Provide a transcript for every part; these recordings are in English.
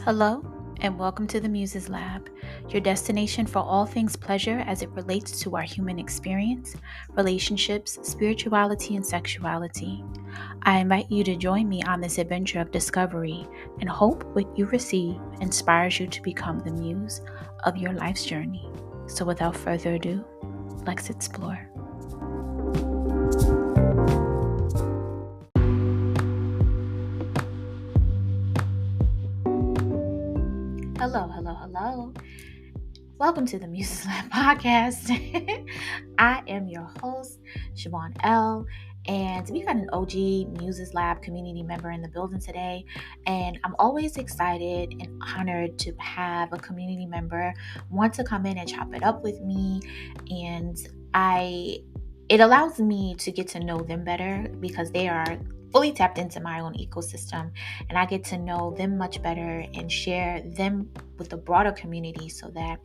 Hello, and welcome to the Muses Lab, your destination for all things pleasure as it relates to our human experience, relationships, spirituality, and sexuality. I invite you to join me on this adventure of discovery and hope what you receive inspires you to become the muse of your life's journey. So, without further ado, let's explore. Hello, hello, hello. Welcome to the Muses Lab podcast. I am your host, Siobhan L. And we got an OG Muses Lab community member in the building today. And I'm always excited and honored to have a community member want to come in and chop it up with me. And it allows me to get to know them better because they are fully tapped into my own ecosystem, and I get to know them much better and share them with the broader community so that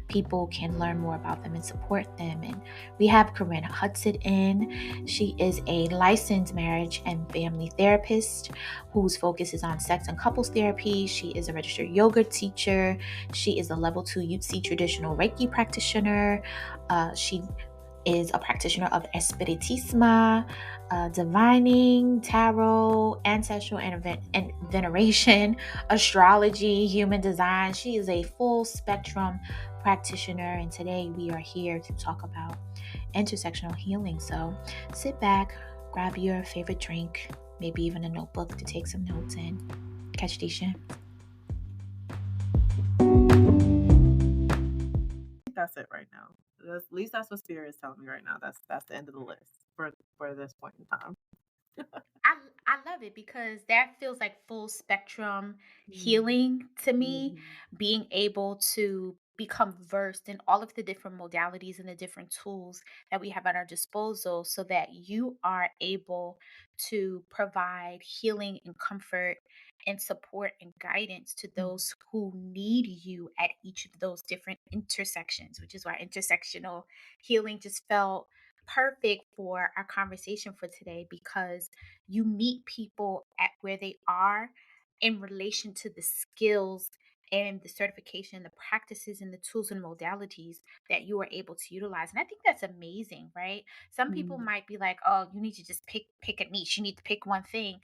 people can learn more about them and support them. And we have Ca'ren Hudson in. She is a licensed marriage and family therapist whose focus is on sex and couples therapy. She is a registered yoga teacher. She is a level 2 UTC traditional Reiki practitioner. She is a practitioner of Espiritisma, divining, tarot, ancestral and veneration, astrology, human design. She is a full spectrum practitioner, and today we are here to talk about intersectional healing. So sit back, grab your favorite drink, maybe even a notebook to take some notes in. Catch these shit. That's it right now. At least that's what Spirit is telling me right now. That's the end of the list for this point in time. I I love it because that feels like full spectrum Mm, healing to me, mhm, being able to become versed in all of the different modalities and the different tools that we have at our disposal so that you are able to provide healing and comfort and support and guidance to mm, those who need you at each of those different intersections, which is why intersectional healing just felt perfect for our conversation for today because you meet people at where they are in relation to the skills and the certification, the practices and the tools and modalities that you are able to utilize. And I think that's amazing, right? Some people mm. might be like, "Oh, you need to just pick a niche. You need to pick one thing."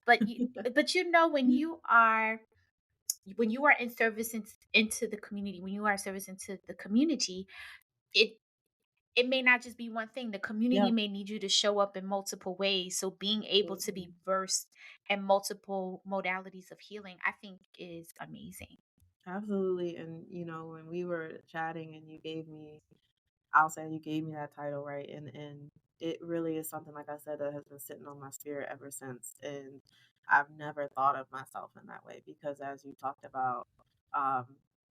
But when you are in service into the community, when you are service into the community, it it may not just be one thing. The community Yeah, may need you to show up in multiple ways. So being able to absolutely. be versed in multiple modalities of healing, I think is amazing. Absolutely. And when we were chatting and I'll say you gave me that title, right? And it really is something, like I said, that has been sitting on my spirit ever since. And I've never thought of myself in that way because, as you talked about, um,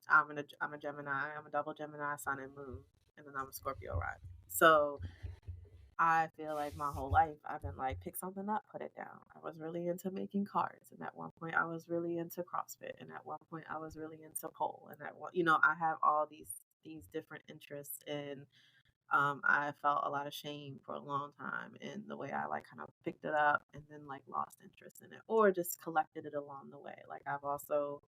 I'm a Gemini. I'm a double Gemini, Sun and Moon, and then I'm a Scorpio rising. So I feel like my whole life I've been like, pick something up, put it down. I was really into making cards, and at one point I was really into CrossFit, and at one point I was really into pole, and at one, I have all these different interests, and I felt a lot of shame for a long time in the way I like kind of picked it up and then like lost interest in it, or just collected it along the way. Like I've also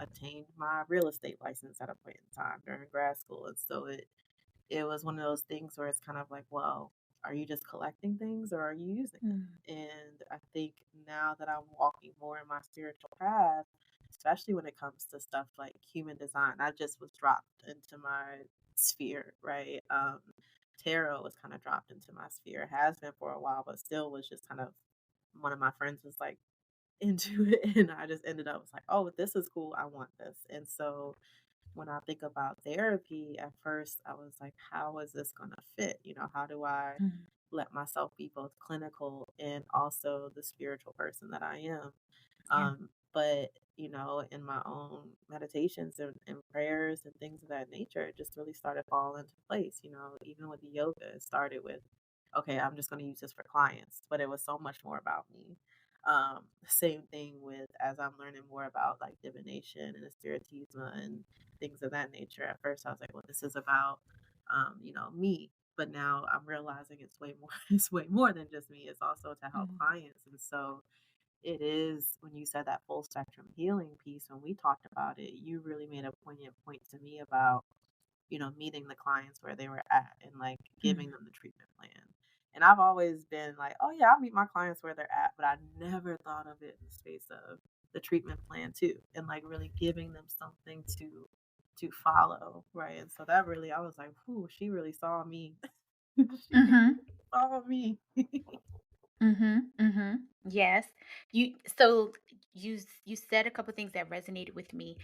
attained my real estate license at a point in time during grad school, and so it was one of those things where it's kind of like, well, are you just collecting things or are you using Mm, them? And I think now that I'm walking more in my spiritual path, especially when it comes to stuff like human design, I just was dropped into my sphere, right? Tarot was kind of dropped into my sphere, has been for a while, but still was just kind of one of my friends was like into it, and I just ended up was like, oh, this is cool. I want this. And so when I think about therapy, at first I was like, how is this going to fit? How do I mm, let myself be both clinical and also the spiritual person that I am? yeah. But, in my own meditations and prayers and things of that nature, it just really started falling into place. Even with the yoga, it started with, okay, I'm just going to use this for clients, but it was so much more about me. Same thing with as I'm learning more about like divination and spiritism and things of that nature. At first, I was like, well, this is about, me. But now I'm realizing it's way more. It's way more than just me. It's also to help Mm, clients, and so it is when you said that full spectrum healing piece, when we talked about it, you really made a poignant point to me about, meeting the clients where they were at and like giving Mm, them the treatment plan. And I've always been like, oh yeah, I'll meet my clients where they're at, but I never thought of it in the space of the treatment plan too, and like really giving them something to follow, right? And so that really, I was like, whoo, she really saw me. She mhm. saw me. Mhm, mhm. Yes. You said a couple things that resonated with me.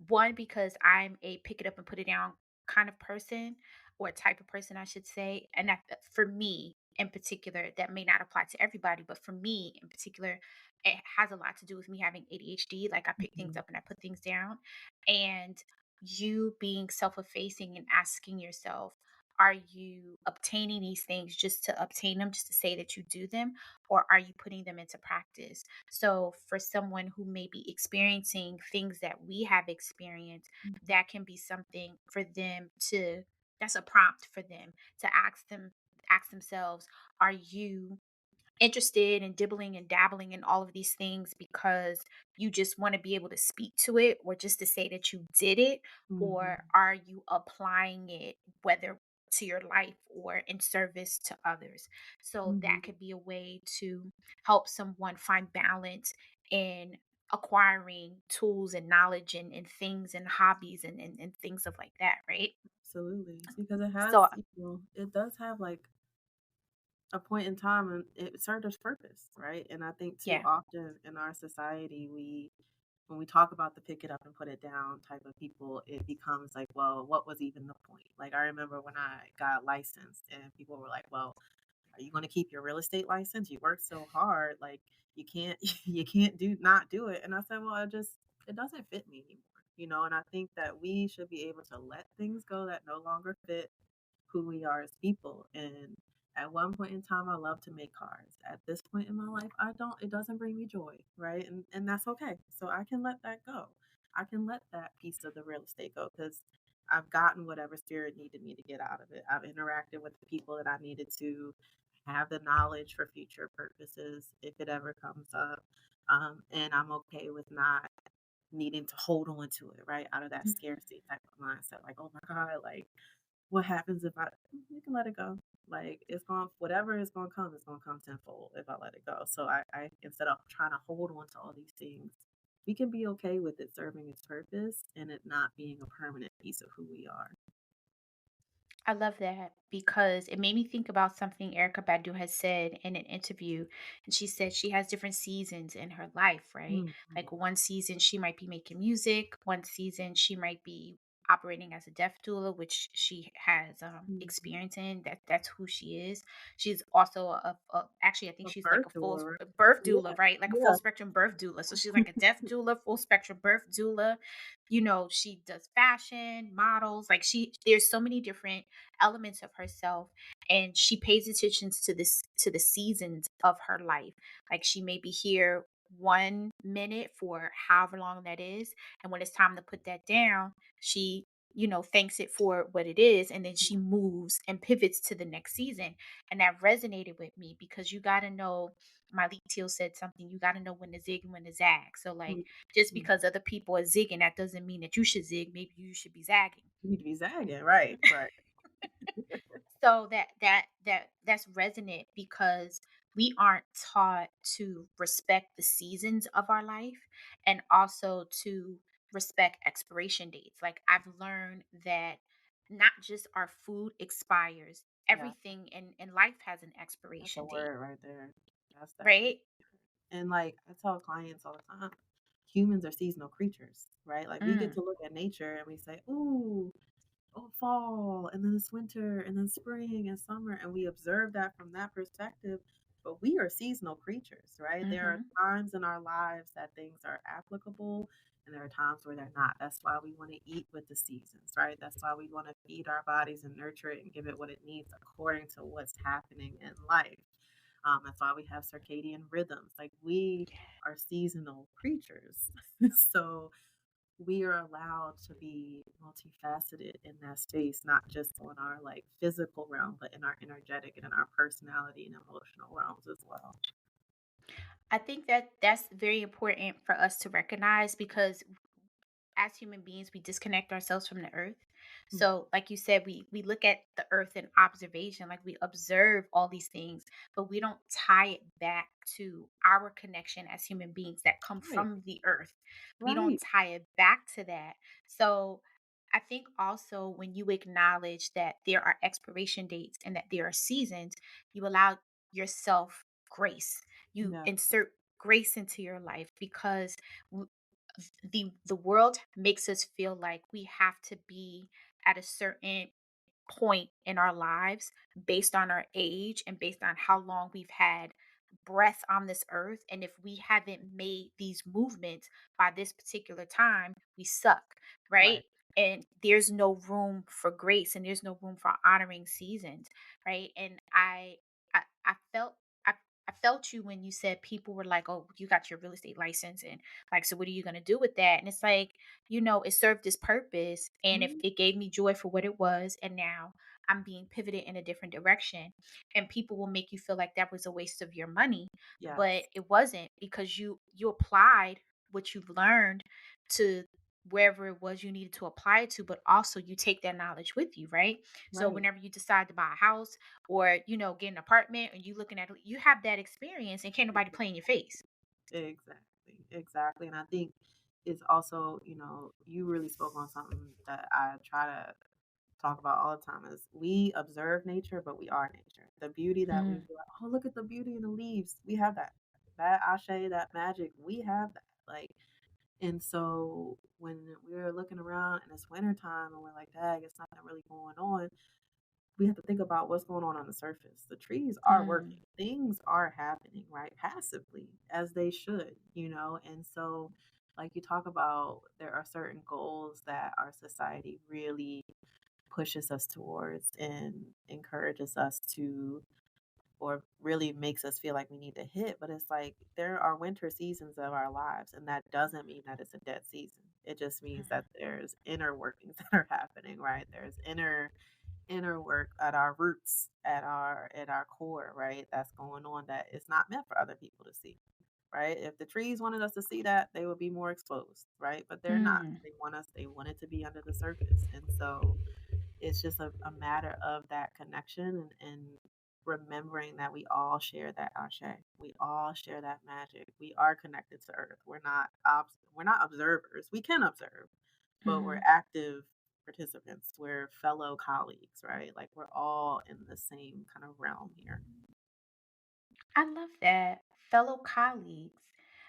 One, because I'm a pick it up and put it down kind of person, or type of person I should say. And for me in particular, that may not apply to everybody, but for me in particular, it has a lot to do with me having ADHD. Like, I pick things Mhm, up and I put things down. And you being self-effacing and asking yourself, are you obtaining these things just to obtain them, just to say that you do them, or are you putting them into practice? So, for someone who may be experiencing things that we have experienced, mhm, that can be something for them to, that's a prompt for them to ask themselves, are you interested in dibbling and dabbling in all of these things because you just want to be able to speak to it, or just to say that you did it, mhm. or are you applying it, whether to your life or in service to others? So that Mhm. could be a way to help someone find balance in acquiring tools and knowledge and things and hobbies and things of like that, right? Absolutely, because it So has, it does have like a point in time and it served its purpose, right? And I think too yeah. often in our society, when we talk about the pick it up and put it down type of people, it becomes like, well, what was even the point? Like I remember when I got licensed and people were like, well, are you going to keep your real estate license? You worked so hard, like you can't you can't do not do it. And I said, well, it doesn't fit me anymore. And I think that we should be able to let things go that no longer fit who we are as people. And at one point in time, I love to make cars. At this point in my life, I don't. It doesn't bring me joy, right? And that's okay. So I can let that go. I can let that piece of the real estate go because I've gotten whatever spirit needed me to get out of it. I've interacted with the people that I needed to have the knowledge for future purposes if it ever comes up. And I'm okay with not needing to hold on to it, right? Out of that scarcity type of mindset. Like, oh my God, like what happens if I you can let it go. Like it's going whatever is gonna come tenfold if I let it go. So I instead of trying to hold on to all these things, we can be okay with it serving its purpose and it not being a permanent piece of who we are. I love that because it made me think about something Erica Badu has said in an interview. And she said she has different seasons in her life, right? Mhm, Like, one season she might be making music, one season she might be operating as a death doula, which she has mhm. experience in. That's who she is. She's also actually, I think A she's like birth a full doula, right? birth Yeah, doula, right? Like a full yeah. spectrum birth doula. So she's like a death doula, full spectrum birth doula. She does fashion, models, like there's so many different elements of herself, and she pays attention to the seasons of her life. Like, she may be here 1 minute for however long that is, and when it's time to put that down, she thanks it for what it is, and then she moves and pivots to the next season. And that resonated with me because you got to know, Malik Teal said something, you got to know when to zig and when to zag. So, like, Mhm, just mhm. because other people are zigging, that doesn't mean that you should zig. Maybe you should be zagging. You need to be zagging, right, right. So that's resonant because we aren't taught to respect the seasons of our life, and also to respect expiration dates. Like, I've learned that not just our food expires, Yeah, everything in life has an that's a expiration date, word right there. That's that piece. right? And like I tell clients all the time, humans are seasonal creatures, right? Like we get Mm, to look at nature and we say, "Ooh, oh, fall, and then it's winter, and then spring and summer," and we observe that from that perspective. But we are seasonal creatures, right? There are mm-hmm. times in our lives that things are applicable, and there are times where they're not. That's why we want to eat with the seasons, right? That's why we want to feed our bodies and nurture it and give it what it needs according to what's happening in life. That's why we have circadian rhythms. Like we are seasonal creatures. So we are allowed to be multifaceted in that space, not just on our like physical realm, but in our energetic and in our personality and emotional realms as well. I think that that's very important for us to recognize because as human beings we disconnect ourselves from the earth. Mhm. So like you said, we look at the earth in observation, like we observe all these things, but we don't tie it back to our connection as human beings that come Right, from the earth. We don't right, tie it back to that. So I think also when you acknowledge that there are expiration dates and that there are seasons, you allow yourself grace. You yeah, insert grace into your life because the world makes us feel like we have to be at a certain point in our lives based on our age and based on how long we've had breath on this earth. And if we haven't made these movements by this particular time, we suck, right? right, And there's no room for grace and there's no room for honoring seasons, right? And I felt I felt you when you said people were like, "Oh, you got your real estate license, and like, so what are you gonna do with that?" And it's like, it served its purpose, and if mhm, it gave me joy for what it was, and now I'm being pivoted in a different direction, and people will make you feel like that was a waste of your money, but yes, it wasn't because you applied what you've learned to wherever it was you needed to apply it to, but also you take that knowledge with you, right? So right, whenever you decide to buy a house or get an apartment and you looking at it, you have that experience and can't nobody play in your face. exactly, exactly, and I think it's also, you really spoke on something that I try to talk about all the time is we observe nature, but we are nature. The beauty that we Mm, be like, oh, look at the beauty in the leaves. We have that. That ashe, that magic, we have that. Like, and so when we're looking around and it's wintertime and we're like, dang, it's nothing really going on, we have to think about what's going on the surface. The trees are mm, working. Things are happening, right? Passively, as they should. And so, like you talk about, there are certain goals that our society really pushes us towards and encourages us to, or really makes us feel like we need to hit. But it's like there are winter seasons of our lives, and that doesn't mean that it's a dead season. It just means mhm, that there's inner workings that are happening, right? There's inner work at our roots, at our core, right? That's going on that is not meant for other people to see. Right? If the trees wanted us to see that, they would be more exposed, right? But they're not. mm, They want it to be under the surface. And so it's just a matter of that connection and remembering that we all share that ashe. We all share that magic. We are connected to earth. We're not observers. We can observe, but we're mhm. active participants. We're fellow colleagues, right? Like we're all in the same kind of realm here. I love that. Fellow colleagues.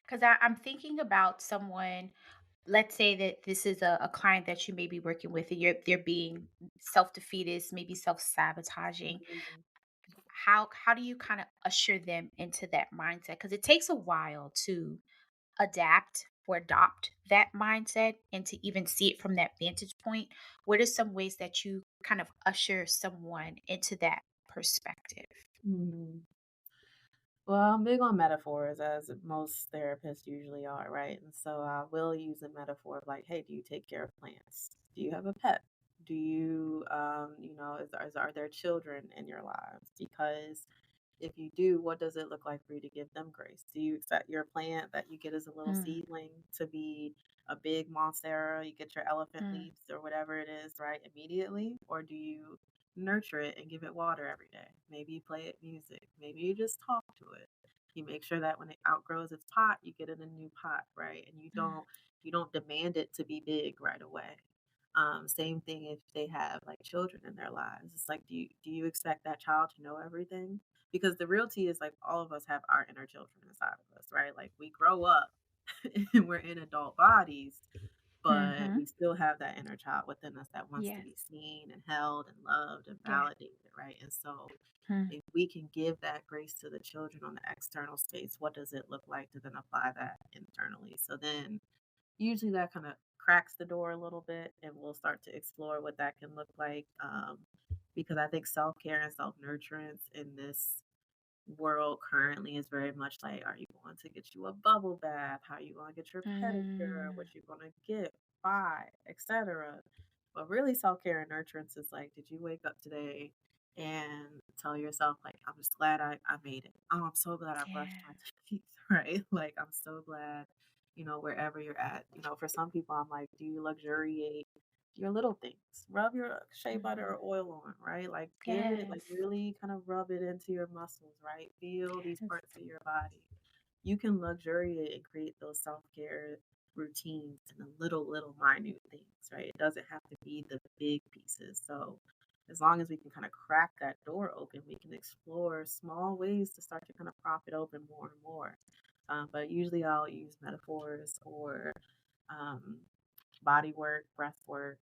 Because I'm thinking about someone, let's say that this is a client that you may be working with and they're being self-defeatist, maybe self-sabotaging. Mhm. How do you kind of usher them into that mindset? Because it takes a while to adapt or adopt that mindset and to even see it from that vantage point. What are some ways that you kind of usher someone into that perspective? Mhm. Well, I'm big on metaphors, as most therapists usually are, right? And so I will use a metaphor of like, hey, do you take care of plants? Do you have a pet? Do you, are there children in your lives? Because if you do, what does it look like for you to give them grace? Do you expect your plant that you get as a little Mm, seedling to be a big monstera? You get your elephant mm, leaves or whatever it is, right, immediately? Or do you nurture it and give it water every day? Maybe you play it music. Maybe you just talk to it. You make sure that when it outgrows its pot, you get it a new pot, right? And you mm, don't demand it to be big right away. Same thing if they have like children in their lives. It's like, do you expect that child to know everything? Because the reality is like all of us have our inner children inside of us, right? Like we grow up and we're in adult bodies, but mm-hmm. we still have that inner child within us that wants to Yes. be seen and held and loved and Yeah. validated, right? And so Mm, if we can give that grace to the children on the external space, what does it look like to then apply that internally? So then usually that kind of cracks the door a little bit and we'll start to explore what that can look like. Because I think self-care and self-nurturance in this world currently is very much like, are you going to get you a bubble bath? How are you going to get your pedicure? mm, What you going to get, buy, etc. But really, self care and nurturance is like, did you wake up today and tell yourself, like, I'm just glad I made it. Oh, I'm so glad I brushed Yeah. my teeth, right? Like, I'm so glad, wherever you're at. For some people, I'm like, do you luxuriate your little things? Rub your shea butter Mhm. or oil on, right? Like, give it, like, Yes. really kind of rub it into your muscles, right? Feel these Yes. parts of your body. You can luxuriate and create those self-care routines and the little minute things, right? It doesn't have to be the big pieces. So as long as we can kind of crack that door open, we can explore small ways to start to kind of prop it open more and more. But usually I'll use metaphors or um, body work, breath work,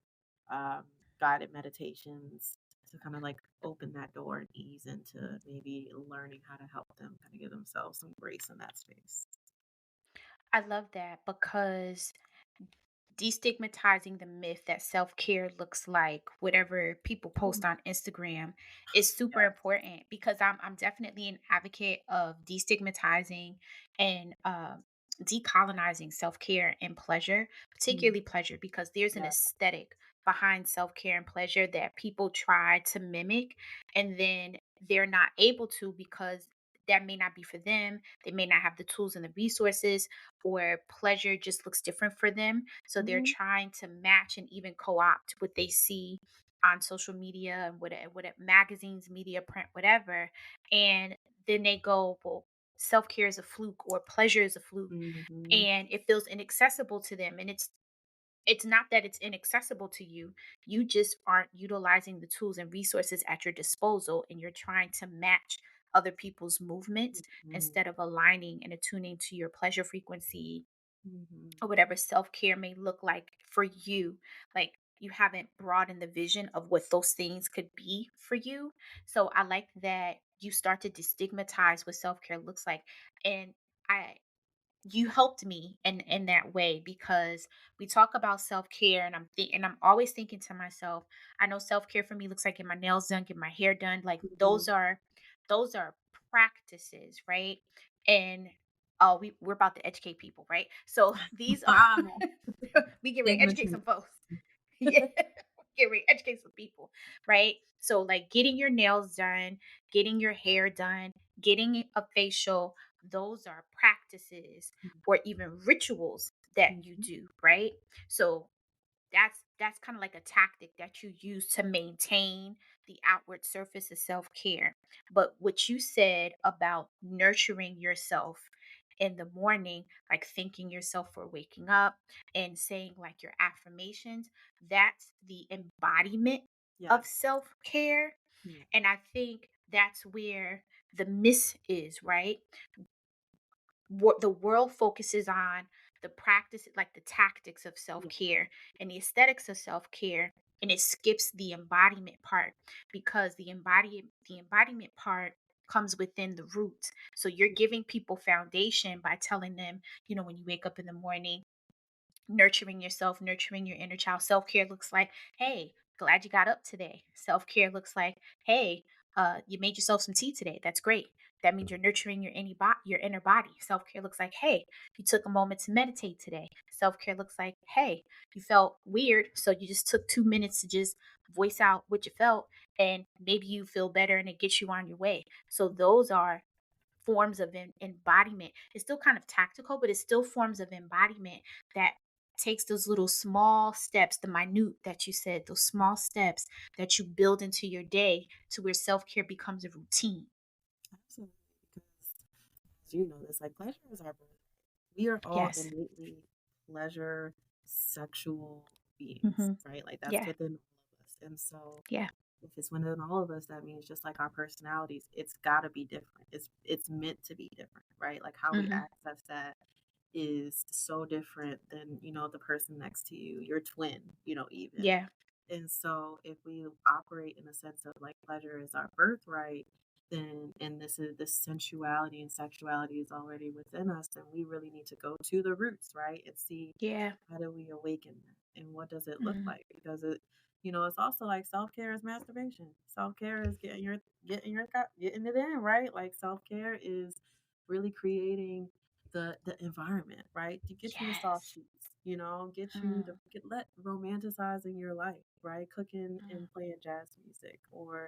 um, guided meditations to kind of like open that door and ease into maybe learning how to help them kind of give themselves some grace in that space. I love that because destigmatizing the myth that self-care looks like whatever people Mm. post on Instagram is super Yes. important because I'm definitely an advocate of destigmatizing and decolonizing self-care and pleasure, Mm. particularly pleasure, because there's an Yeah. aesthetic behind self-care and pleasure that people try to mimic and then they're not able to because that may not be for them. They may not have the tools and the resources, or pleasure just looks different for them. So they're Mhm. trying to match and even co-opt what they see on social media and what magazines, media, print, whatever. And then they go, well, self-care is a fluke or pleasure is a fluke, Mhm. and it feels inaccessible to them. And it's not that it's inaccessible to you. You just aren't utilizing the tools and resources at your disposal, and you're trying to match other people's movements Mhm. instead of aligning and attuning to your pleasure frequency Mhm. or whatever self-care may look like for you. Like you haven't broadened the vision of what those things could be for you. So I like that you start to destigmatize what self-care looks like. And I you helped me in that way because we talk about self-care and I'm always thinking to myself, I know self-care for me looks like getting my nails done, getting my hair done. Like Mhm. those are practices, right? And we're about to educate people, right? So these are Ah, no. we get ready to educate some Ignorant. folks. Yeah. Get ready to educate some people, right? So like getting your nails done, getting your hair done, getting a facial, those are practices or even rituals that you Mhm. do, right? So that's kind of like a tactic that you use to maintain the outward surface of self-care. But what you said about nurturing yourself in the morning, like thanking yourself for waking up and saying like your affirmations, that's the embodiment of Yes. self-care. Yeah. And I think that's where the miss is, right? What the world focuses on the practice, like the tactics of Yeah. self-care and the aesthetics of self-care, and it skips the embodiment part because the embodiment part comes within the roots. So you're giving people foundation by telling them, when you wake up in the morning, nurturing yourself, nurturing your inner child. Self care looks like, hey, glad you got up today. Self care looks like, hey, you made yourself some tea today. That's great. That means you're nurturing your inner body. Self care looks like, hey, you took a moment to meditate today. Self care looks like, hey, you felt weird, so you just took 2 minutes to just voice out what you felt, and maybe you feel better, and it gets you on your way. So those are forms of embodiment. It's still kind of tactical, but it's still forms of embodiment that takes those little small steps, the minute that you said, those small steps that you build into your day to where self-care becomes a routine. Absolutely. Because as you know this, like pleasure is our birthright. We are all Yes. innately pleasure sexual beings, Hmm. right? Like that's Yeah. within all of us. And so Yeah. if it's within all of us, that means just like our personalities, it's gotta be different. It's meant to be different, right? Like how we Hmm. access that is so different than, the person next to you, your twin, even. Yeah. And so if we operate in a sense of like pleasure is our birthright, then and this sensuality and sexuality is already within us, then we really need to go to the roots, right? And see Yeah. how do we awaken that and what does it look Hmm. like? Because it's also like self-care is masturbation. Self-care is getting it in, right? Like self-care is really creating the environment, right? To get you the soft Yes. sheets, get you Mm, let romanticizing your life, right? Cooking mm. and playing jazz music or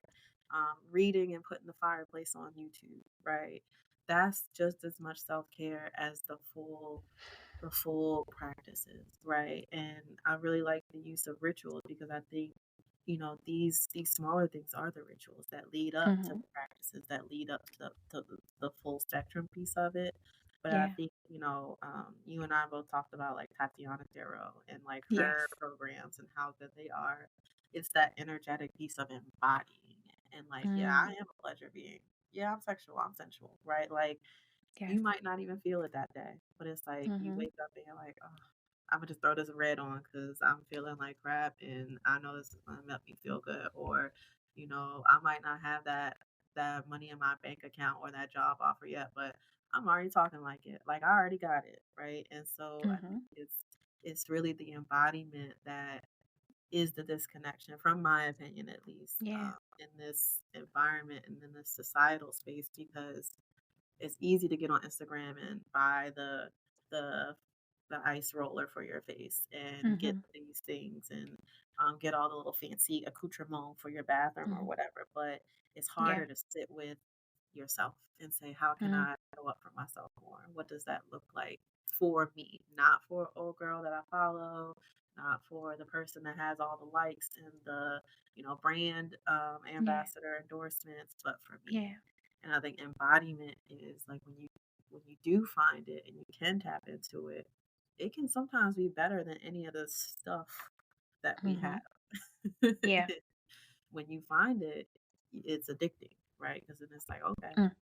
reading and putting the fireplace on YouTube, right? That's just as much self-care as the full practices, right? And I really like the use of rituals because I think, these smaller things are the rituals that lead up to Mhm. the practices that lead up to the full spectrum piece of it. But I Yeah. think, you and I both talked about like Tatiana Darrow and like her Yes. programs and how good they are. It's that energetic piece of embodying it. And like, yeah, I Mm. am a pleasure being. Yeah, I'm sexual, I'm sensual, right? Like Yes. you might not even feel it that day, but it's like you Mhm. wake up and you're like, "Oh, Imma just throw this red on because 'cause I'm feeling like crap and I know this is gonna make me feel good," or, I might not have that money in my bank account or that job offer yet, but I'm already talking like it. Like, I already got it, right? And so I think Mhm. it's really the embodiment that is the disconnection, from my opinion at least, Yeah. in this environment and in this societal space because it's easy to get on Instagram and buy the the ice roller for your face and get Mhm. these things and get all the little fancy accoutrement for your bathroom or Mhm. whatever. But it's Yeah. harder to sit with yourself and say, how can Mhm. I show up for myself more? What does that look like for me? Not for old girl that I follow, not for the person that has all the likes and the brand Yeah. ambassador endorsements, but for me. Yeah. And I think embodiment is like when you do find it and you can tap into it, it can sometimes be better than any of the stuff that we have. Mhm. Yeah. When you find it, it's addicting, right? Because then it's like, okay, Mm.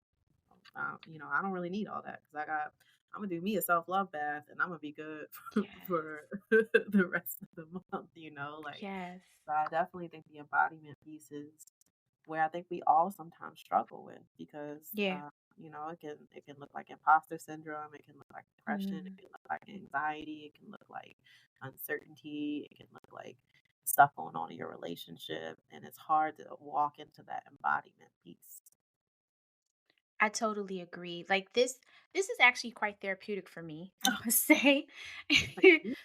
I don't really need all that because I'm gonna do me a self love bath and I'm gonna be good Yes. for the rest of the month. Like Yes. so I definitely think the embodiment piece is where I think we all sometimes struggle with because Yeah. it can look like imposter syndrome, it can look like depression, it Mhm. can look like anxiety, it can look like uncertainty, it can look like stuff going on in your relationship, and it's hard to walk into that embodiment piece. I totally agree. Like this is actually quite therapeutic for me, I must say. Thank you.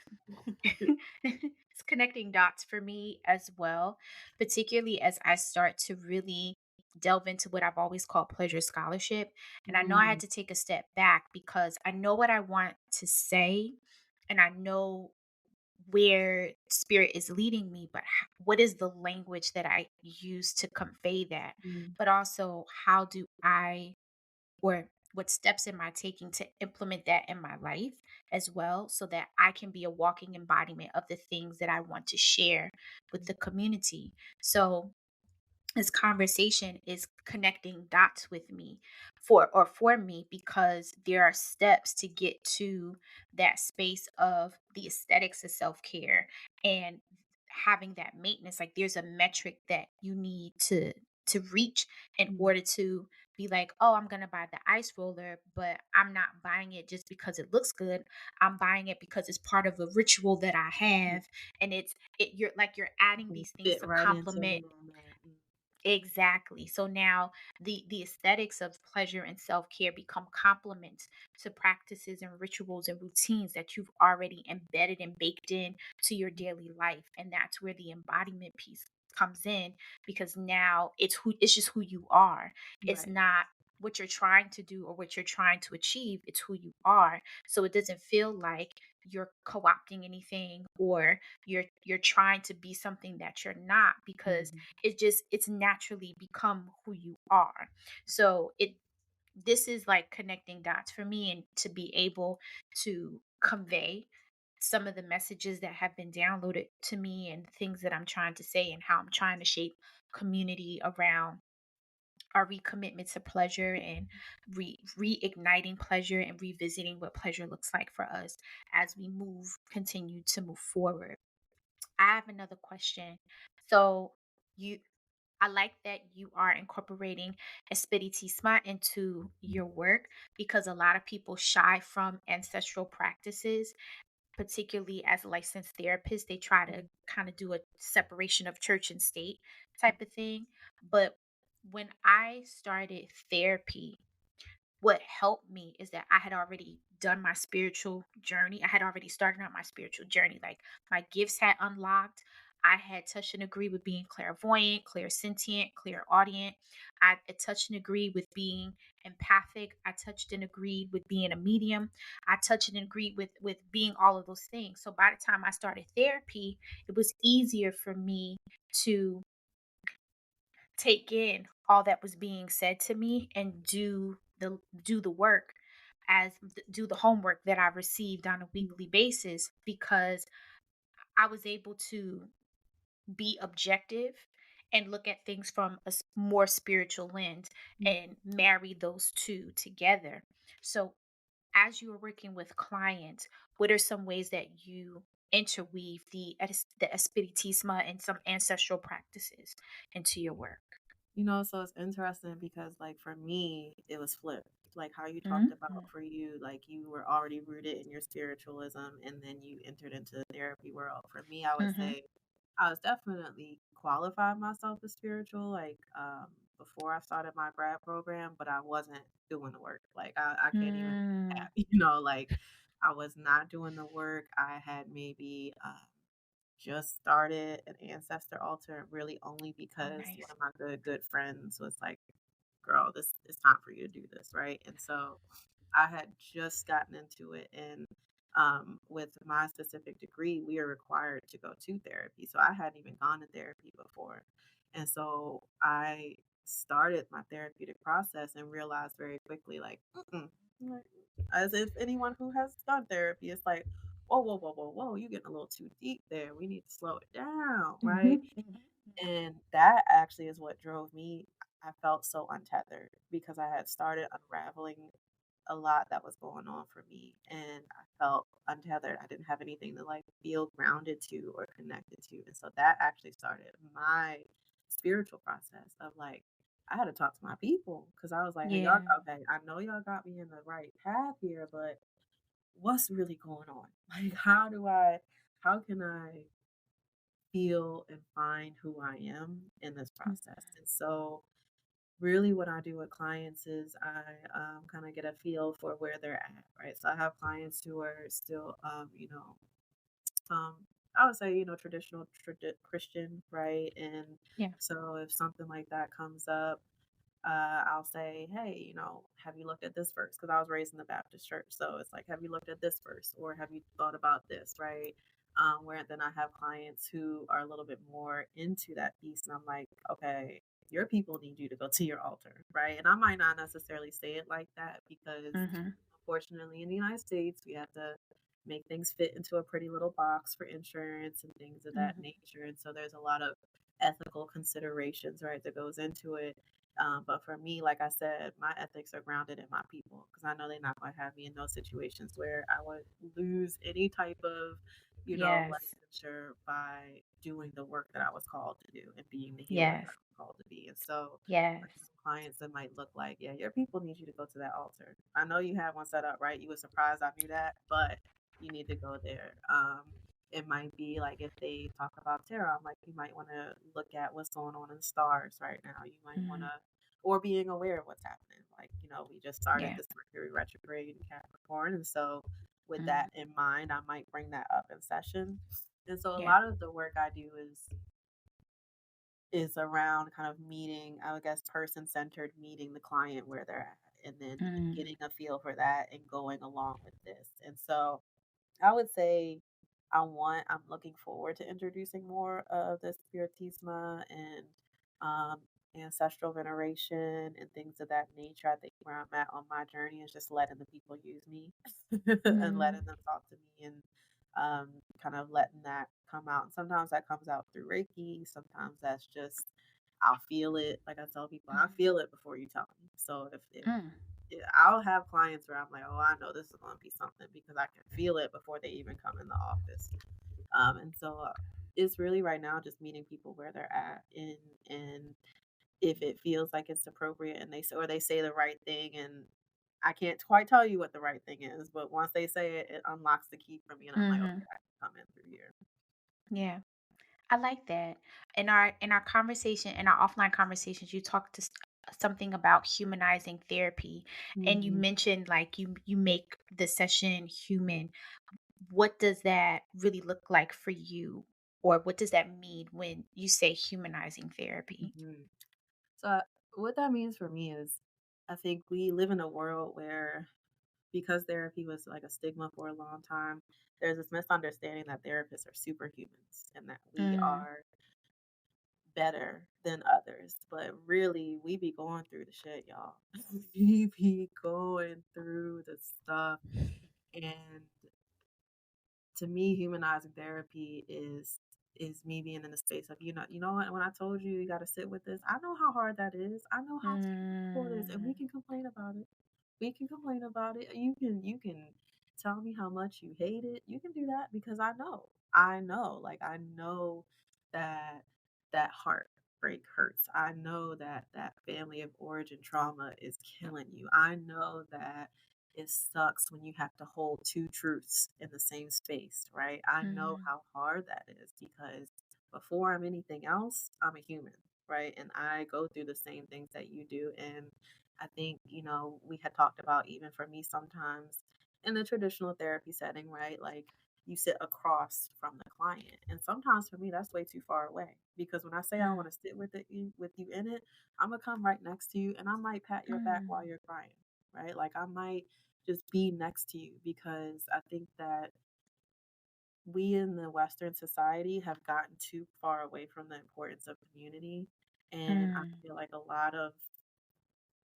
It's connecting dots for me as well, particularly as I start to really delve into what I've always called pleasure scholarship. And I know I had Mm, to take a step back because I know what I want to say and I know where spirit is leading me, but what is the language that I use to convey that? mm, But also, how do I or what steps am I taking to implement that in my life as well so that I can be a walking embodiment of the things that I want to share with the community? So, this conversation is connecting dots with me for me because there are steps to get to that space of the aesthetics of self-care and having that maintenance. Like there's a metric that you need to reach in mm, order to be like, oh, I'm gonna buy the ice roller, but I'm not buying it just because it looks good. I'm buying it because it's part of a ritual that I mm. have, and you're like you're adding Can these things fit to right into the complement. moment. Mm, Exactly. So now the aesthetics of pleasure and self-care become complements to practices and rituals and routines that you've already embedded and baked in to your daily life. And that's where the embodiment piece comes in because now it's just who you are. It's right. not what you're trying to do or what you're trying to achieve. It's who you are. So it doesn't feel like you're co-opting anything or you're trying to be something that you're not because Mhm, it's naturally become who you are. So it this is like connecting dots for me and to be able to convey some of the messages that have been downloaded to me and things that I'm trying to say and how I'm trying to shape community around our recommitment to pleasure and reigniting pleasure and revisiting what pleasure looks like for us as we continue to move forward. I have another question. So you I like that you are incorporating Espiritismo into your work because a lot of people shy from ancestral practices, particularly as licensed therapists. They try to mm, kind of do a separation of church and state type of thing. But when I started therapy, what helped me is that I had already done my spiritual journey. I had already started on my spiritual journey. Like my gifts had unlocked. I had touched and agreed with being clairvoyant, clairsentient, clairaudient. I touched and agreed with being empathic. I touched and agreed with being a medium. I touched and agreed with being all of those things. So by the time I started therapy, it was easier for me to take in all that was being said to me and do the work do the homework that I received on a weekly basis, because I was able to be objective and look at things from a more spiritual lens and marry those two together. So, as you are working with clients, what are some ways that you interweave the espiritismo and some ancestral practices into your work? So it's interesting because, like, for me, it was flipped. Like how you talked about Mhm. for you, like you were already rooted in your spiritualism and then you entered into the therapy world. For me, I would Mhm. say I was definitely qualified myself as spiritual, like before I started my grad program, but I wasn't doing the work. Like I can't even Mm. like I was not doing the work. I had maybe just started an ancestor altar really only Oh, because one nice. of my good friends was like, "Girl, this it's time for you to do this," right? And so I had just gotten into it, and with my specific degree, we are required to go to therapy. So I hadn't even gone to therapy before, and so I started my therapeutic process and realized very quickly, like, like, as if anyone who has done therapy, it's like, whoa, whoa, whoa, whoa, whoa, you're getting a little too deep there. We need to slow it down, right? Mhm. Mhm. And that actually is what drove me. I felt so untethered because I had started unraveling a lot that was going on for me, and I felt untethered. I didn't have anything to like feel grounded to or connected to. And so that actually started my spiritual process of like, I had to talk to my people because I was like, hey, y'all, Yeah. okay, I know y'all got me in the right path here, but what's really going on? Like, how can I feel and find who I am in this Mm. process? And so, really, what I do with clients is I kind of get a feel for where they're at, right? So, I have clients who are still, I would say, traditional Christian, right? And Yeah. so, if something like that comes up, I'll say, hey, have you looked at this verse? Because I was raised in the Baptist church. So it's like, have you looked at this verse or have you thought about this? Right. Where then I have clients who are a little bit more into that piece. And I'm like, okay, your people need you to go to your altar. Right. And I might not necessarily say it like that because Mhm. unfortunately in the United States, we have to make things fit into a pretty little box for insurance and things of that Mhm. nature. And so there's a lot of ethical considerations, right, that goes into it. But for me, like I said, my ethics are grounded in my people because I know they're not going to have me in those situations where I would lose any type of, Yes. licensure by doing the work that I was called to do and being the healer that I Yes. was called to be. And so for Yes. some clients, it might look like, yeah, your people need you to go to that altar. I know you have one set up, right? You were surprised I knew that, but you need to go there. It might be like if they talk about tarot, I'm like, you might want to look at what's going on in the stars right now. You might want Mhm. to, or being aware of what's happening. Like, we just started Yeah. this Mercury retrograde in Capricorn. And so, with Mhm. that in mind, I might bring that up in session. And so, a Yeah. lot of the work I do is around kind of meeting, I would guess, person centered, meeting the client where they're at, and then Mm. getting a feel for that and going along with this. And so, I would say I'm looking forward to introducing more of the spiritisma and um, ancestral veneration and things of that nature. I think where I'm at on my journey is just letting the people use me and letting Mm. them talk to me and kind of letting that come out. And sometimes that comes out through Reiki. Sometimes that's just I'll feel it. Like I tell people, I Mm. feel it before you tell me. So if Mm. yeah, I'll have clients where I'm like, "Oh, I know this is gonna be something," because I can feel it before they even come in the office. And so it's really right now just meeting people where they're at, and if it feels like it's appropriate, and they say the right thing, and I can't quite tell you what the right thing is, but once they say it, it unlocks the key for me, and I'm like, Mhm. okay, I can come in through here. Yeah. I like that. In our conversation, in our offline conversations, you talked to something about humanizing therapy, and you Hmm. mentioned like you make the session human. What does that really look like for you? Or what does that mean when you say humanizing therapy? Mhm. So, what that means for me is I think we live in a world where, because therapy was like a stigma for a long time, there's this misunderstanding that therapists are superhumans and that we Mm, are better than others. But really, we be going through the shit, y'all. We be going through the stuff. And to me, humanizing therapy is me being in the space of, you know what, when I told you you gotta sit with this, I know how hard that is. I know how difficult it is, and we mm, can complain about it. We can complain about it. You can tell me how much you hate it. You can do that because I know. I know. Like I know that that heartbreak hurts. I know that that family of origin trauma is killing you. I know that it sucks when you have to hold two truths in the same space, right? I know mm, how hard that is because before I'm anything else, I'm a human, right? And I go through the same things that you do. And I think, we had talked about, even for me sometimes in the traditional therapy setting, right? Like you sit across from the client. And sometimes for me, that's way too far away because when I say I want mm, to sit with you in it, I'm going to come right next to you and I might pat your back while mm, you're crying, right? Like I might just be next to you because I think that we in the Western society have gotten too far away from the importance of community. And I mm, feel like a lot of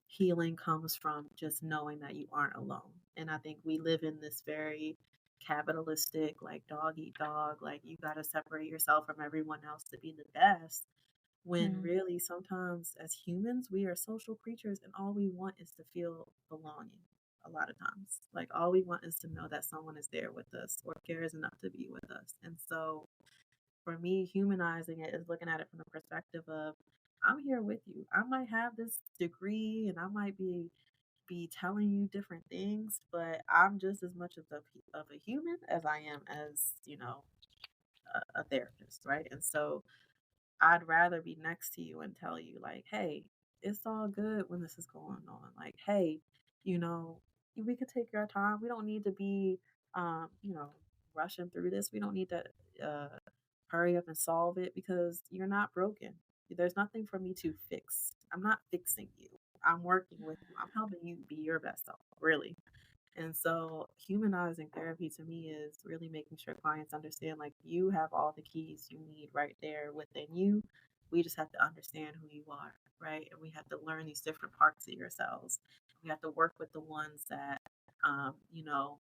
healing comes from just knowing that you aren't alone. And I think we live in this very capitalistic, like dog eat dog, like you got to separate yourself from everyone else to be the best. When mm, really, sometimes as humans, we are social creatures and all we want is to feel belonging. A lot of times, like all we want is to know that someone is there with us or cares enough to be with us. And so, for me, humanizing it is looking at it from the perspective of I'm here with you. I might have this degree and I might be telling you different things, but I'm just as much of a human as I am as, a therapist, right? And so I'd rather be next to you and tell you like, "Hey, it's all good when this is going on." Like, "Hey, you know, we could take our time. We don't need to be um, you know, rushing through this. We don't need to uh hurry up and solve it because you're not broken. There's nothing for me to fix. I'm not fixing you. I'm working with you. I'm helping you be your best self, really." And so humanizing therapy to me is really making sure clients understand like you have all the keys you need right there within you. We just have to understand who you are, right? And we have to learn these different parts of yourselves. We have to work with the ones that,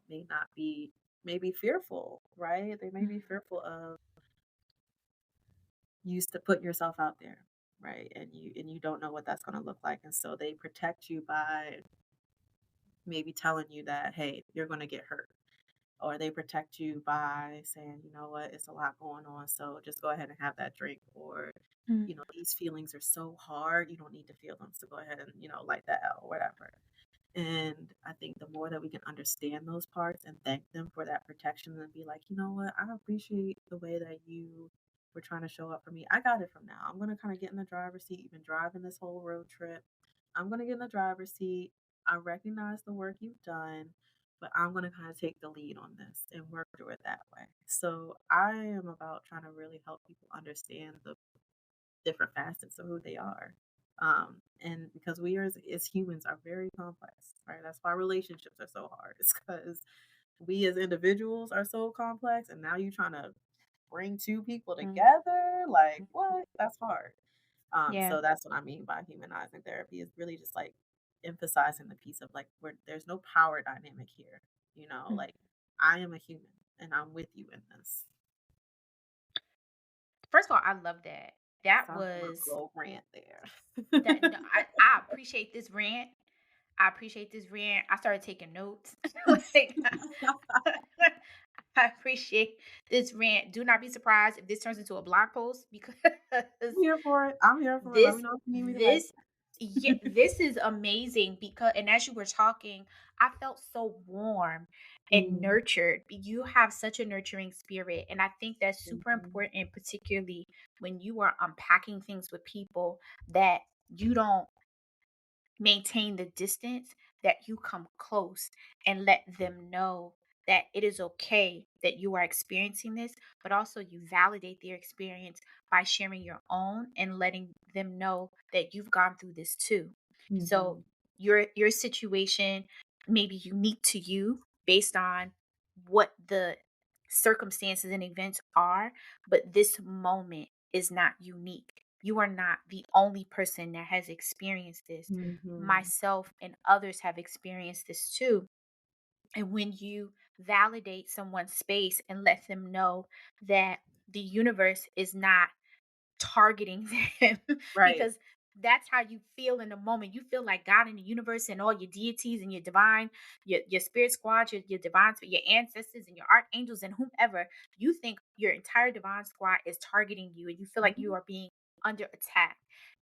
may not be maybe fearful, right? They may be mm, fearful of used to put yourself out there, right? And you don't know what that's going to look like. And so they protect you by maybe telling you that, hey, you're going to get hurt, or they protect you by saying, you know what, it's a lot going on, so just go ahead and have that drink, or mm, these feelings are so hard, you don't need to feel them, so go ahead and light that out or whatever. And I think the more that we can understand those parts and thank them for that protection and be like, you know what, I appreciate the way that you were trying to show up for me. I got it from now. I'm going to kind of get in the driver's seat. You've been driving this whole road trip. I'm going to get in the driver's seat. I recognize the work you've done, but I'm going to kind of take the lead on this and work through it that way. So I am about trying to really help people understand the different facets of who they are. And because we as humans are very complex, right? That's why relationships are so hard. It's because we as individuals are so complex, and now you're trying to bring two people mm, together. Like, what? That's hard. yeah. So that's what I mean by humanizing therapy is really just like emphasizing the piece of like where there's no power dynamic here. Mm. Like I am a human and I'm with you in this. First of all, I love that. That Sounds like a little was glow rant there. that. No, I appreciate this rant. I appreciate this rant. I started taking notes. Like, I appreciate this rant. Do not be surprised if this turns into a blog post because I'm here for it. I'm here for it. Let me this know if you need me to write. this yeah, this is amazing because and as you were talking, I felt so warm and Mhm, nurtured. You have such a nurturing spirit. And I think that's super mhm, important, particularly when you are unpacking things with people that you don't maintain the distance, that you come close and let them know. that it is okay that you are experiencing this, but also you validate their experience by sharing your own and letting them know that you've gone through this too. So Mhm. your situation may be unique to you based on what the circumstances and events are, but this moment is not unique. You are not the only person that has experienced this. Mhm. Myself and others have experienced this too. And when you validate someone's space and let them know that the universe is not targeting them, Right. because that's how you feel in the moment. You feel like God in the universe and all your deities and your divine, your spirit squad, your divine, your ancestors and your archangels and whomever. You think your entire divine squad is targeting you, and you feel like you Mhm. are being under attack.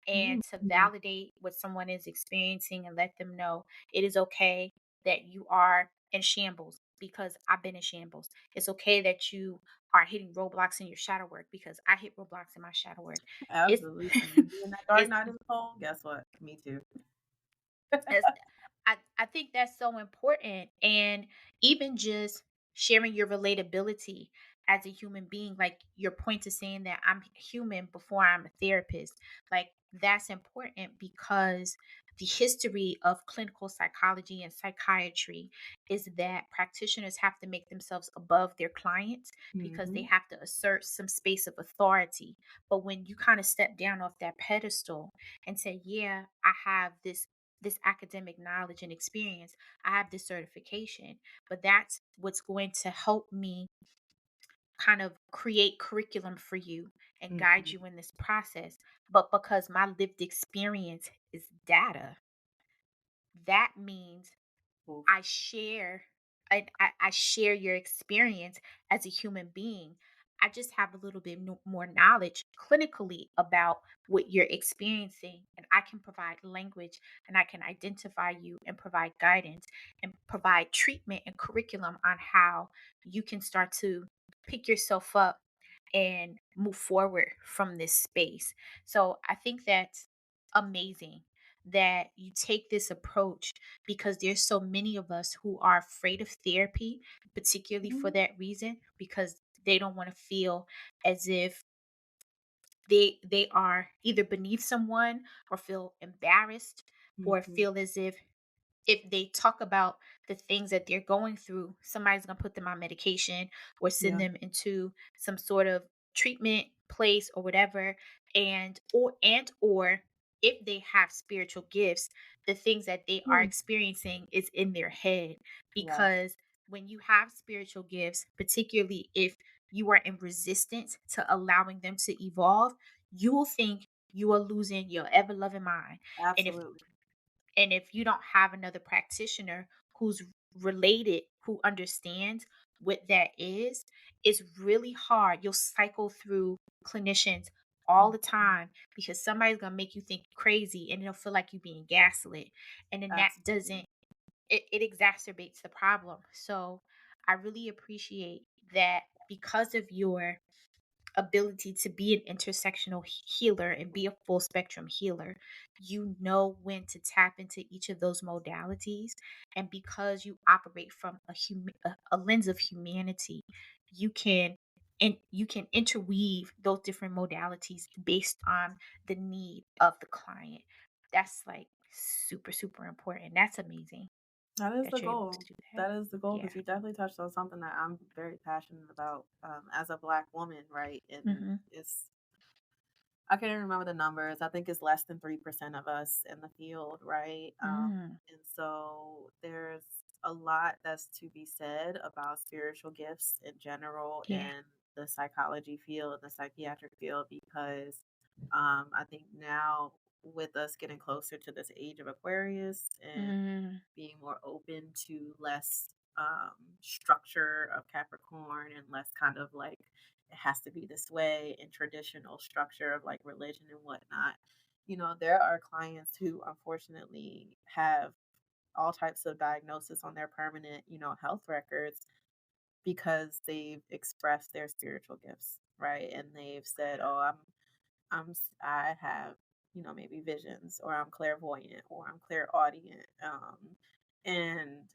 And to Mhm. validate what someone is experiencing and let them know it is okay that you are in shambles, because I've been in shambles. It's okay that you are hitting roadblocks in your shadow work, because I hit roadblocks in my shadow work. It's Absolutely. You in that dark it's night of the soul? Guess what? Me too. it's I think that's so important. And even just sharing your relatability as a human being, like your point to saying that I'm human before I'm a therapist, like that's important, because the history of clinical psychology and psychiatry is that practitioners have to make themselves above their clients because they Mhm. have to assert some space of authority. But when you kind of step down off that pedestal and say, yeah, I have this academic knowledge and experience. I have this certification, but that's what's going to help me kind of create curriculum for you and guide Mhm. you in this process. But because my lived experience is data, that means Oof. I share I share your experience as a human being. I just have a little bit more knowledge clinically about what you're experiencing, and I can provide language and I can identify you and provide guidance and provide treatment and curriculum on how you can start to pick yourself up and move forward from this space. So I think that's amazing that you take this approach, because there's so many of us who are afraid of therapy, particularly for Mhm. that reason, because they don't want to feel as if they are either beneath someone, or feel embarrassed, or Mhm. feel as if they talk about the things that they're going through, somebody's going to put them on medication or send Yeah. them into some sort of treatment place or whatever. And or if they have spiritual gifts, the things that they are Mm. experiencing is in their head. Yes. Because when you have spiritual gifts, particularly if you are in resistance to allowing them to evolve, you will think you are losing your ever loving mind. And if Absolutely. and if you don't have another practitioner who's related, who understands what that is, it's really hard. You'll cycle through clinicians all the Mhm. time because somebody's going to make you think you're crazy, and it'll feel like you're being gaslit. And then that Absolutely. doesn't, it exacerbates the problem. So I really appreciate that, because of your ability to be an intersectional healer and be a full spectrum healer, you know when to tap into each of those modalities. And because you operate from a lens of humanity, you can you can interweave those different modalities based on the need of the client. That's like super, super important. That's amazing That is the that you're able goal. to do that. That is the goal Yeah. because you definitely touched on something that I'm very passionate about as a Black woman, right? And Mm-hmm. it's I can't even remember the numbers. I think it's less than 3% of us in the field, right? Mm. And so there's a lot that's to be said about spiritual gifts in general Yeah. in the psychology field, the psychiatric field, because I think now with us getting closer to this age of Aquarius and Mm. being more open to less structure of Capricorn and less kind of like it has to be this way and traditional structure of like religion and whatnot. You know, there are clients who unfortunately have all types of diagnosis on their permanent, health records because they've expressed their spiritual gifts, right? And they've said, "Oh, I have, maybe visions, or I'm clairvoyant, or I'm clairaudient." And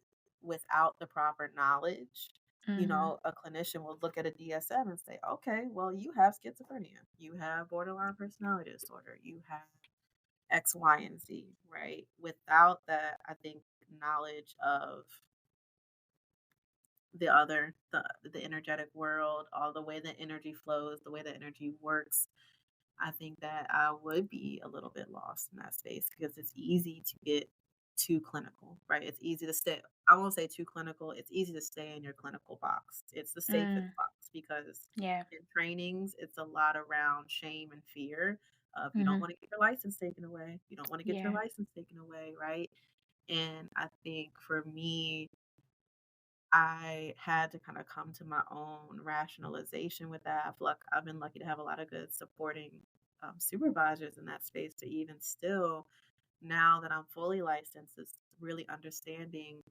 without the proper knowledge, Mhm. a clinician will look at a DSM and say, okay, well, you have schizophrenia, you have borderline personality disorder, you have X, Y, and Z, right? Without that, I think knowledge of the energetic world, all the way that energy flows, the way that energy works, I think that I would be a little bit lost in that space because it's easy to get too clinical, right? It's easy to stay, I won't say too clinical, it's easy to stay in your clinical box. It's the safest Mm. box because Yeah. in trainings, it's a lot around shame and fear of you don't Mhm. want to get your license taken away. You don't want to get your Yeah. license taken away, right? And I think for me, I had to kind of come to my own rationalization with that. I've been lucky to have a lot of good supporting supervisors in that space to even still, now that I'm fully licensed, is really understanding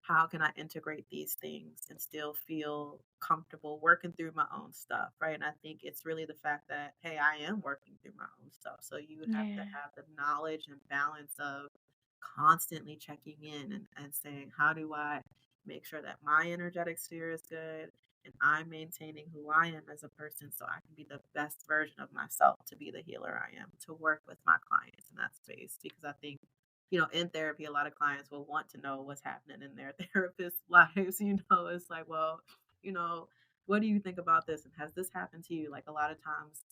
how can I integrate these things and still feel comfortable working through my own stuff, right? And I think it's really the fact that, hey, I am working through my own stuff. So you would have to Yeah. have the knowledge and balance of constantly checking in and saying, how do I make sure that my energetic sphere is good and I'm maintaining who I am as a person so I can be the best version of myself to be the healer I am, to work with my clients in that space. Because I think, in therapy, a lot of clients will want to know what's happening in their therapist's lives. It's like, well, you know, what do you think about this? And has this happened to you? Like a lot of times,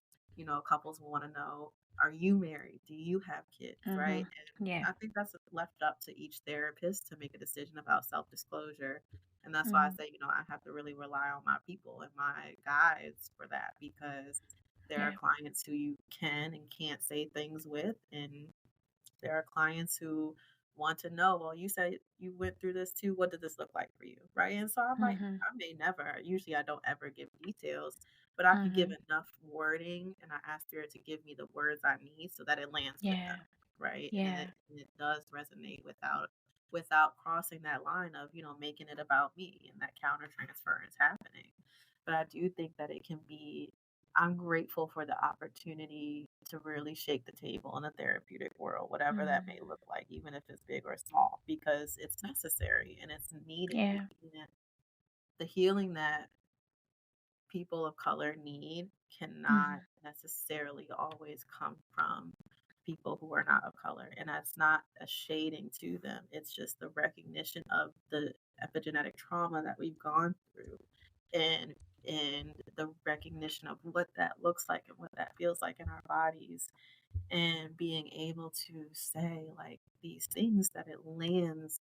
couples will want to know, are you married? Do you have kids? Right. Mhm. Yeah. I think that's left up to each therapist to make a decision about self disclosure. And that's why I Mhm. say, I have to really rely on my people and my guides for that because there are Yeah. clients who you can and can't say things with. And there are clients who want to know, well, you said you went through this too. What did this look like for you? Right. And so Mhm. I may never, usually I don't ever give details, but I can give Mhm. enough wording and I ask Spirit to give me the words I need so that it lands with them. Yeah. Right. Yeah. And it does resonate without crossing that line of, making it about me and that counter transference happening. But I do think that it can be, I'm grateful for the opportunity to really shake the table in the therapeutic world, whatever that may Mhm. look like, even if it's big or small, because it's necessary and it's needed. Yeah. The healing that people of color need cannot Mhm. necessarily always come from people who are not of color. And that's not a shading to them. It's just the recognition of the epigenetic trauma that we've gone through and the recognition of what that looks like and what that feels like in our bodies and being able to say like these things that it lands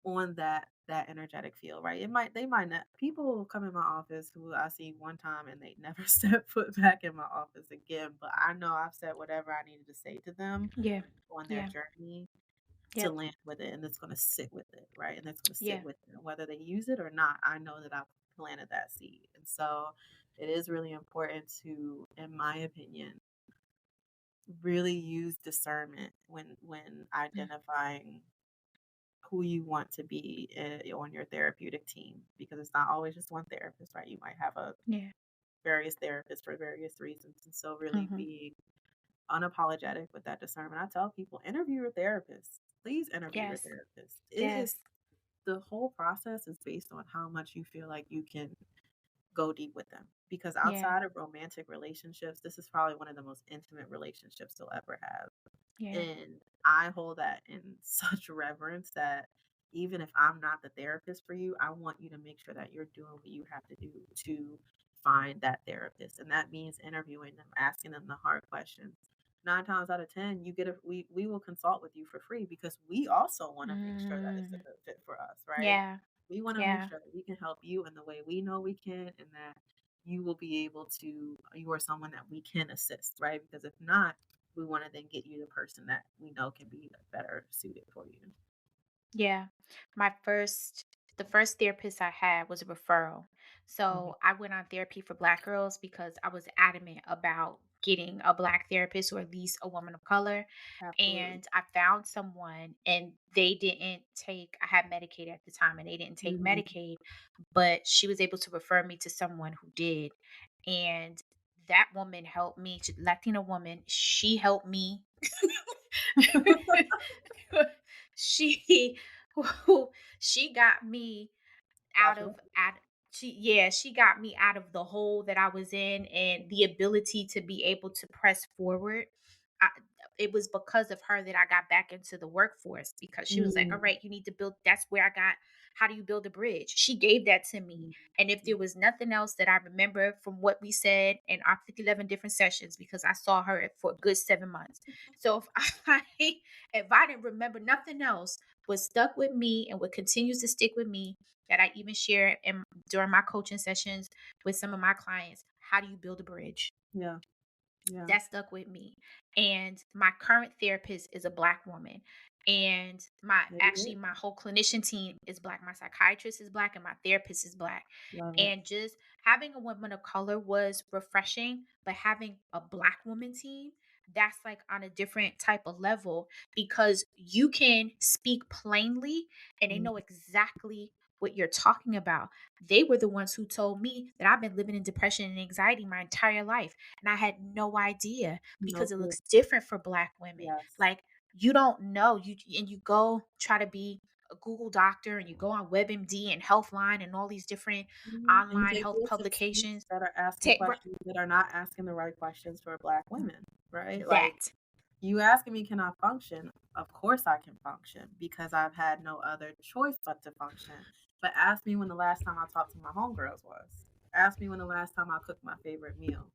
on that energetic field, right? They might not, people will come in my office who I see one time and they never step foot back in my office again, but I know I've said whatever I needed to say to them Yeah. on their Yeah. journey to Yep. land with it, and it's going to sit with it, right? And it's going to sit Yeah. with them whether they use it or not. I know that I've planted that seed. And so it is really important to, in my opinion, really use discernment when Mm. identifying who you want to be on your therapeutic team because it's not always just one therapist, right? You might have a Yeah. various therapists for various reasons. And so really Mhm. being unapologetic with that discernment. I tell people, interview your therapist. Please interview your Yes. therapist. It is Yes. the whole process is based on how much you feel like you can go deep with them. Because Yeah. outside of romantic relationships, this is probably one of the most intimate relationships you'll ever have. Yeah. And I hold that in such reverence that even if I'm not the therapist for you, I want you to make sure that you're doing what you have to do to find that therapist. And that means interviewing them, asking them the hard questions. 9 times out of 10, we will consult with you for free because we also want to make sure that it's a Mm. good fit for us, right? Yeah. We want to make Yeah. sure that we can help you in the way we know we can and that you will be able to, you are someone that we can assist, right? Because if not, we want to then get you the person that we know can be better suited for you. Yeah. The first therapist I had was a referral. Mhm. So I went on therapy for black girls because I was adamant about getting a black therapist or at least a woman of color. Absolutely. And I found someone and they didn't take, I had Medicaid at the time and they didn't take Mhm. Medicaid, but she was able to refer me to someone who did. And that woman helped me, Latina woman, she helped me. she she got me out Got you of right. at she got me out of the hole that I was in, and the ability to be able to press forward. I, it was because of her that I got back into the workforce, because she was like, all Mm, right, you need to build. That's where I got, how do you build a bridge? She gave that to me. mm, And if there mm. was nothing else that I remember from what we said in our 11 different sessions, because I saw her for a good 7 months. So if if I didn't remember nothing else, what stuck with me and what continues to stick with me, that I even share during my coaching sessions with some of my clients. How do you build a bridge? Yeah, yeah. That stuck with me. And my current therapist is a Black woman. And Maybe actually it. my whole clinician team is Black. My psychiatrist is Black and my therapist is Black. Love it. And just having a woman of color was refreshing, but having a Black woman team, that's like on a different type of level, because you can speak plainly and they Mm, know exactly what you're talking about. They were the ones who told me that I've been living in depression and anxiety my entire life, and I had no idea, no because it clue. looks different for Black women. Yes. Like, you don't know, you go try to be a Google doctor, and you go on WebMD and Healthline and all these different And you online take health lists of publications. students that are asking Take questions that are not asking the right questions for Black women, right? Like, that. you asking me, can I function? Of course I can function because I've had no other choice but to function. But ask me when the last time I talked to my homegirls was. Ask me when the last time I cooked my favorite meal.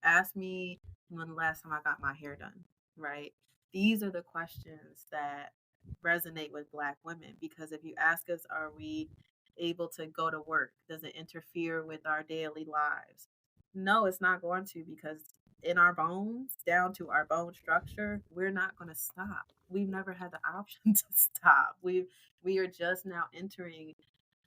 Ask me when the last time I got my hair done, right? These are the questions that resonate with Black women because if you ask us, are we able to go to work? Does it interfere with our daily lives? No, it's not going to, because in our bones, down to our bone structure, we're not going to stop. We've never had the option to stop. We are just now entering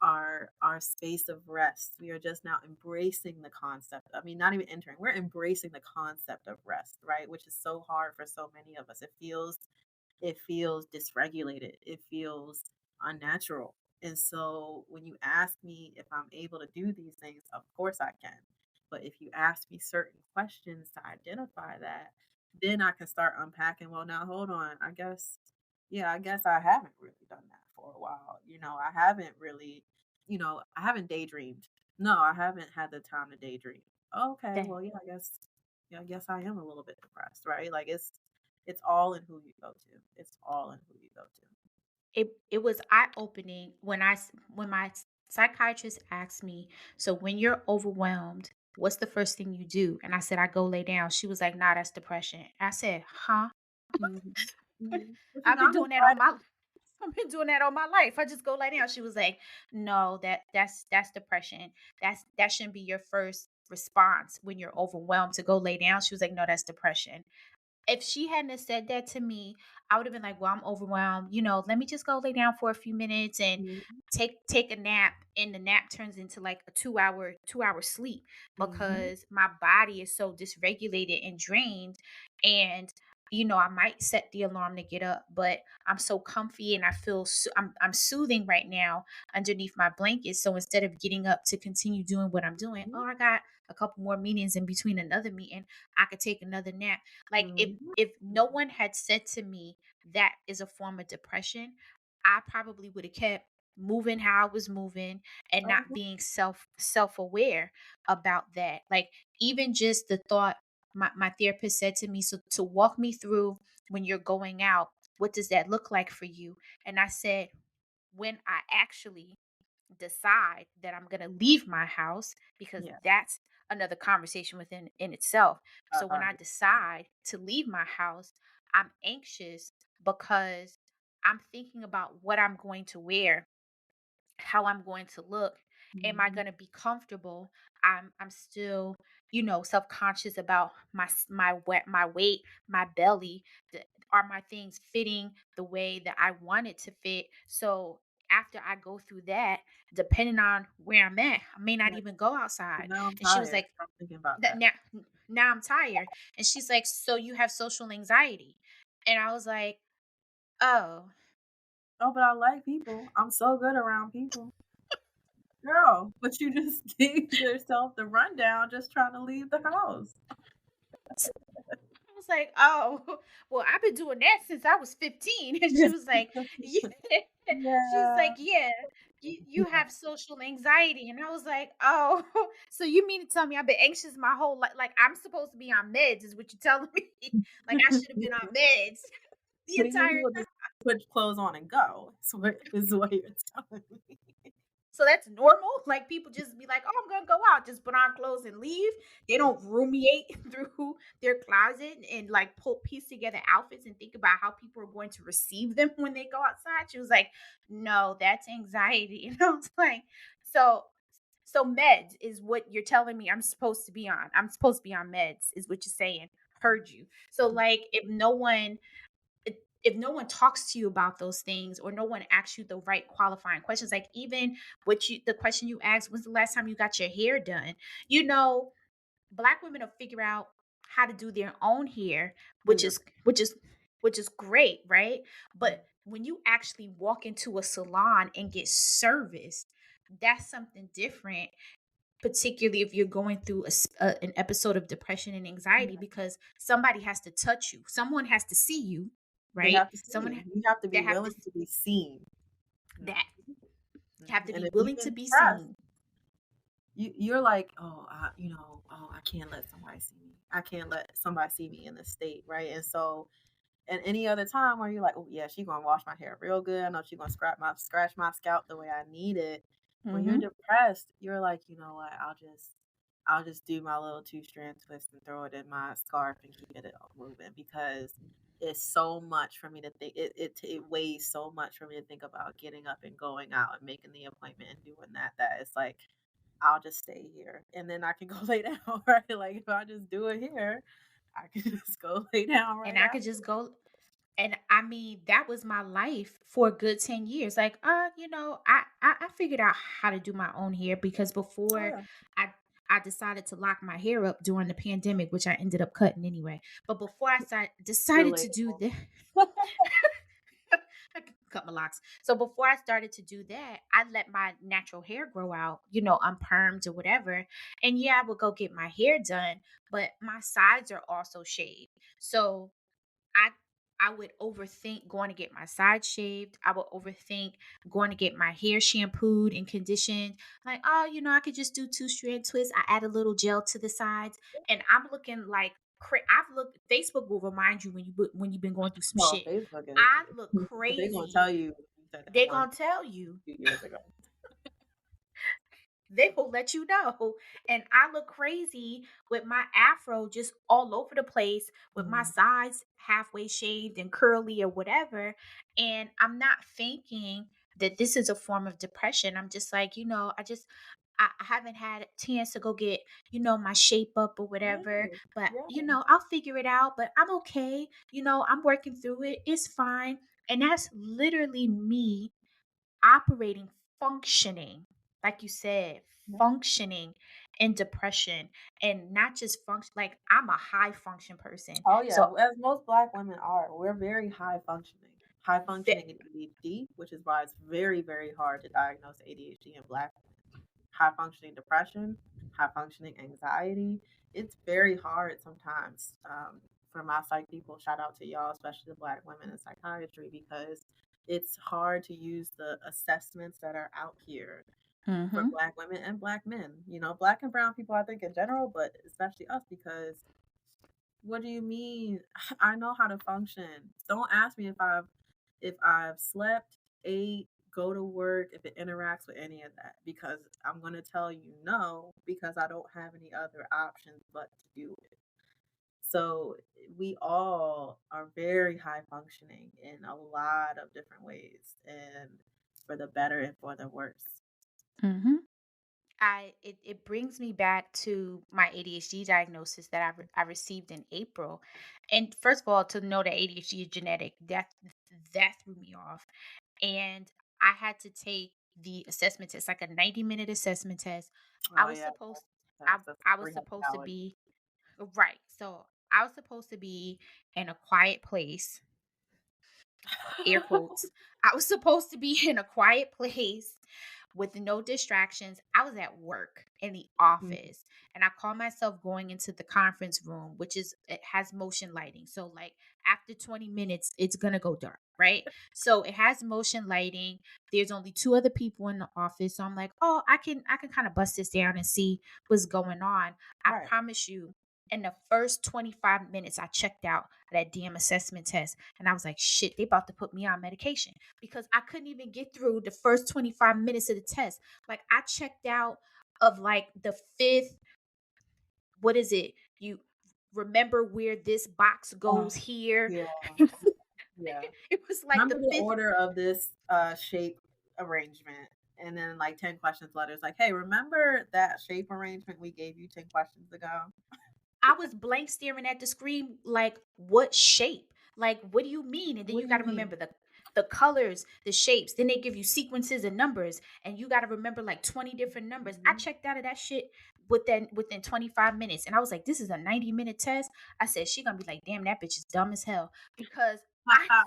our space of rest. We are just now embracing the concept. I mean, not even entering. We're embracing the concept of rest, right? Which is so hard for so many of us. It feels dysregulated. It feels unnatural. And so when you ask me if I'm able to do these things, of course I can. But if you ask me certain questions to identify that, then I can start unpacking. Well, now hold on. I guess I haven't really done that for a while. I haven't really, I haven't daydreamed. No, I haven't had the time to daydream. Okay, that well, yeah, I guess I am a little bit depressed, right? Like it's all in who you go to. It's all in who you go to. it was eye opening when when my psychiatrist asked me, so when you're overwhelmed, what's the first thing you do? And I said, I go lay down. She was like, nah, that's depression. I said, huh? Mhm. Mhm. But I've been I'm doing that all excited. my I've been doing that all my life. I just go lay down. She was like, no, that's depression. That shouldn't be your first response when you're overwhelmed, to go lay down. She was like, no, that's depression. If she hadn't have said that to me, I would have been like, well, I'm overwhelmed. Let me just go lay down for a few minutes and Mhm. take a nap. And the nap turns into like a 2 hour sleep, Mhm. because my body is so dysregulated and drained. And I might set the alarm to get up, but I'm so comfy and I feel I'm soothing right now underneath my blanket. So instead of getting up to continue doing what I'm doing, Mhm. oh, I got a couple more meetings in between another meeting. I could take another nap. Like, if Mhm. if no one had said to me that is a form of depression, I probably would have kept moving how I was moving and not Mhm. being self-aware about that. Like, even just the thought, my therapist said to me, so to walk me through, when you're going out, what does that look like for you? And I said, when I actually decide that I'm going to leave my house, because Yes, that's another conversation within in itself. So when I 500. decide to leave my house, I'm anxious because I'm thinking about what I'm going to wear, how I'm going to look. Am I Mhm. going to be comfortable? I'm still, self-conscious about my weight, my belly. Are my things fitting the way that I want it to fit? So after I go through that, depending on where I'm at, I may not Right. even go So outside. now I'm And she was tired like, from thinking about that that. now I'm tired. And she's like, so you have social anxiety? And I was like, oh. Oh, but I like people. I'm so good around people. Girl, but you just gave yourself the rundown just trying to leave the house. was like, oh, well, I've been doing that since I was 15. And she was like, yeah. She's Yeah. like, yeah, you have social anxiety. And I was like, oh, so you mean to tell me I've been anxious my whole life? Like I'm supposed to be on meds, is what you're telling me. Like I should have been on meds the But you entire people time. just put clothes on and go. Is what you're telling me. So that's normal. Like people just be like, "Oh, I'm gonna go out, just put on clothes and leave." They don't ruminate through their closet and like pull piece together outfits and think about how people are going to receive them when they go outside. She was like, "No, that's anxiety." And I was like, "So, so meds is what you're telling me I'm supposed to be on. I'm supposed to be on meds, is what you're saying." Heard you. So like, if no one talks to you about those things or no one asks you the right qualifying questions, like even the question you asked, when's the last time you got your hair done, you know, black women will figure out how to do their own hair, which is 100%. which is great, right? But when you actually walk into a salon and get service, that's something different, particularly if you're going through an episode of depression and anxiety, because somebody has to touch you, someone has to see you, They right? have to see Someone you. You have to be that have to willing to be seen. that have to And be if you willing to can be trust, seen. you're like, oh, oh, I can't let somebody see me. I can't let somebody see me in this state, right? And so, and any other time where you're like, oh yeah, she gonna wash my hair real good. I know she gonna scratch my scalp the way I need it. When you're Mm-hmm. depressed, you're like, you know what? I'll just do my little two-strand twist and throw it in my scarf and keep it moving because it's so much for me to think. It weighs so much for me to think about getting up and going out and making the appointment and doing that. That it's like I'll just stay here and then I can go lay down. Right? Like if I just do it here, I can just go lay down And right I could after. just go. And I mean, that was my life for a good 10 years. Like, I figured out how to do my own hair because Oh before yeah, I I decided to lock my hair up during the pandemic, which I ended up cutting anyway. But before decided to do relatable. that, I could cut my locks. So before I started to do that, I let my natural hair grow out, unpermed or whatever. And yeah, I would go get my hair done, but my sides are also shaved. So I I would overthink going to get my sides shaved. I would overthink going to get my hair shampooed and conditioned. Like, oh, I could just do two-strand twists. I add a little gel to the sides, and I'm looking like I've looked. Facebook will remind you when you've been going through some Well, shit. Facebook I look is they gonna tell crazy. you you said that They one gonna tell you. 2 years ago. They will let you know. And I look crazy with my afro just all over the place, with my Mhm. sides halfway shaved and curly or whatever. And I'm not thinking that this is a form of depression. I'm just like, I haven't had a chance to go get, my shape up or whatever. Yeah, But, yeah, I'll figure it out. But I'm okay. I'm working through it. It's fine. And that's literally me operating, functioning, like you said, yeah. functioning in depression, and not just function. Like I'm a high function person. Oh, yeah, So, as most Black women are, we're very high functioning. High ve- functioning in ADHD, which is why it's very, very hard to diagnose ADHD in Black women. High functioning depression, high functioning anxiety. It's very hard sometimes for my psych people. Shout out to y'all, especially the Black women in psychiatry, because it's hard to use the assessments that are out here for Mhm. Black women and Black men. Black and brown people, I think in general, but especially us because what do you mean? I know how to function. Don't ask me if I've slept, ate, go to work, if it interacts with any of that, because I'm gonna tell you no, because I don't have any other options but to do it. So we all are very high functioning in a lot of different ways, and for the better and for the worse. Mhm. It brings me back to my ADHD diagnosis that I received in April. And first of all, to know that ADHD is genetic, that threw me off. And I had to take the assessment test, like a 90-minute assessment test. I Oh was yeah, supposed that's I was supposed to 300 calories. be right. So I was supposed to be in a quiet place, air quotes. I was supposed to be in a quiet place with no distractions. I was at work in the Mhm. office, and I call myself going into the conference room, which is it has motion lighting. So like after 20 minutes, it's gonna go dark, right? So it has motion lighting. There's only two other people in the office. So I'm like, oh, I can kind of bust this down and see what's going on. I Right. promise you, in the first 25 minutes, I checked out that damn assessment test. And I was like, shit, they about to put me on medication because I couldn't even get through the first 25 minutes of the test. Like I checked out of like the fifth, what is it? You remember where this box Oh, goes here. yeah. Yeah. It was like the Remember the fifth. order of this shape arrangement, and then like 10 questions later, it's like, hey, remember that shape arrangement we gave you 10 questions ago? I was blank staring at the screen like, what shape? Like, what do you mean? And then What you do got you to mean? remember the colors, the shapes. Then they give you sequences and numbers, and you got to remember like 20 different numbers. I Mhm. checked out of that shit within 25 minutes, and I was like, this is a 90-minute test. I said she gonna be like, damn, that bitch is dumb as hell because I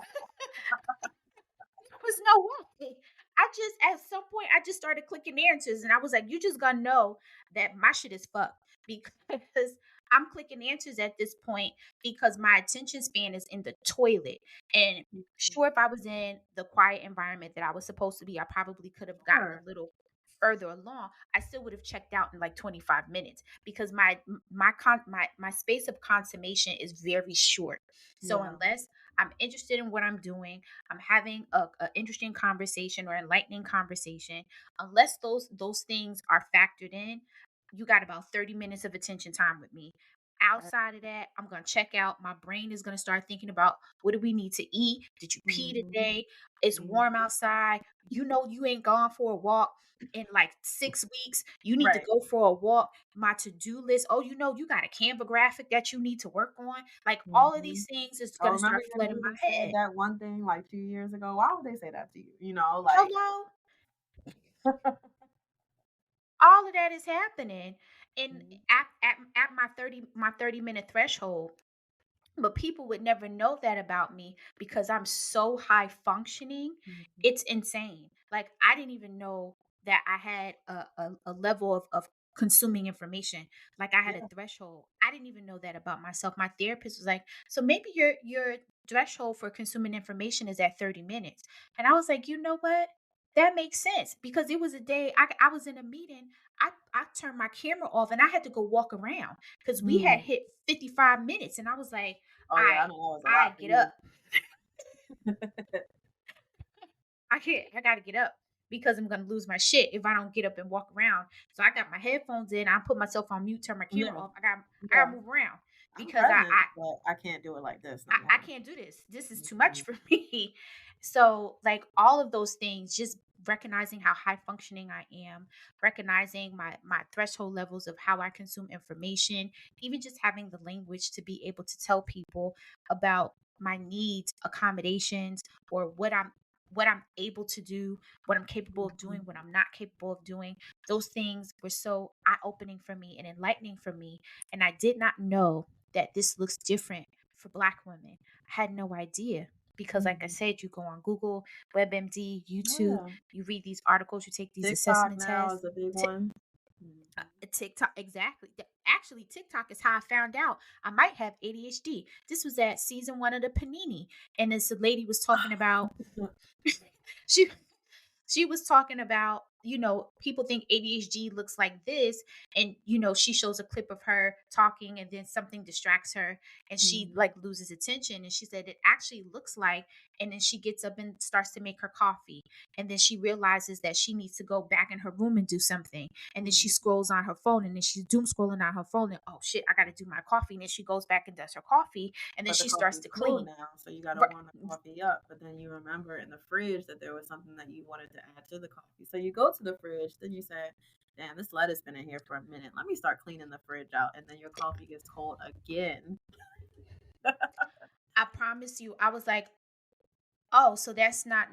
there was no way. I just at some point I just started clicking answers and I was like, you just gonna know that my shit is fucked because I'm clicking answers at this point because my attention span is in the toilet. And Mhm. sure, if I was in the quiet environment that I was supposed to be, I probably could have gotten a Sure. little further along. I still would have checked out in like 25 minutes because my space of consummation is very short. So Yeah. unless I'm interested in what I'm doing, I'm having a interesting conversation or enlightening conversation, unless those things are factored in, you got about 30 minutes of attention time with me. Right. Outside of that, I'm going to check out. My brain is going to start thinking about what do we need to eat? Did you pee Mhm. today? It's Mhm. warm outside. You know you ain't gone for a walk in like 6 weeks. You need to Right. go for a walk. My to-do list. Oh, you know you got a Canva graphic that you need to work on. Like all of these Mhm. things is Oh, going to remember start your flooding neighbor my said head. that one thing like 2 years ago? Why would they say that to you? Like, Hello? All of that is happening. And mhm. at my 30-minute threshold, but people would never know that about me because I'm so high functioning. Mhm. It's insane. Like I didn't even know that I had a level of consuming information. Like I had a Yeah. threshold. I didn't even know that about myself. My therapist was like, so maybe your threshold for consuming information is at 30 minutes. And I was like, you know what? That makes sense because it was a day I was in a meeting. I turned my camera off and I had to go walk around because we had Mm. hit 55 minutes and I was like, Oh, yeah, I I know that was a I lot for get you. up. I can't. I gotta get up because I'm gonna lose my shit if I don't get up and walk around. So I got my headphones in. I put myself on mute, turn my camera Yeah. off. I gotta Yeah. move around I'm because present, but I can't do it like this no I more. can't do this. This is too much Mhm. for me. So, like all of those things, just recognizing how high functioning I am, recognizing my threshold levels of how I consume information, even just having the language to be able to tell people about my needs, accommodations, or what I'm able to do, what I'm capable of doing, Mhm. what I'm not capable of doing. Those things were so eye-opening for me and enlightening for me. And I did not know that this looks different for Black women. I had no idea because, like I Mhm. said, you go on Google, WebMD, Oh, YouTube, yeah. you read these articles, you take these TikTok assessment now tests. is a big Ti- one. Mhm. TikTok, exactly. Actually, TikTok is how I found out I might have ADHD. This was at season one of the Panini, and this lady was talking about she she was talking about, people think ADHD looks like this. And, she shows a clip of her talking and then something distracts her and she Mhm. like loses attention. And she said it actually looks like, and then she gets up and starts to make her coffee. And then she realizes that she needs to go back in her room and do something. And then she Mhm. scrolls on her phone and then she's doom scrolling on her phone. And oh shit, I got to do my coffee. And then she goes back and does her coffee. And then But the she starts coffee's to cold clean. now, so you gotta Right. warm the coffee up, but then you remember in the fridge that there was something that you wanted to add to the coffee. So you go to the fridge, then you say, "Damn, this lettuce been in here for a minute. Let me start cleaning the fridge out," and then your coffee gets cold again. I promise you, I was like, oh, so that's not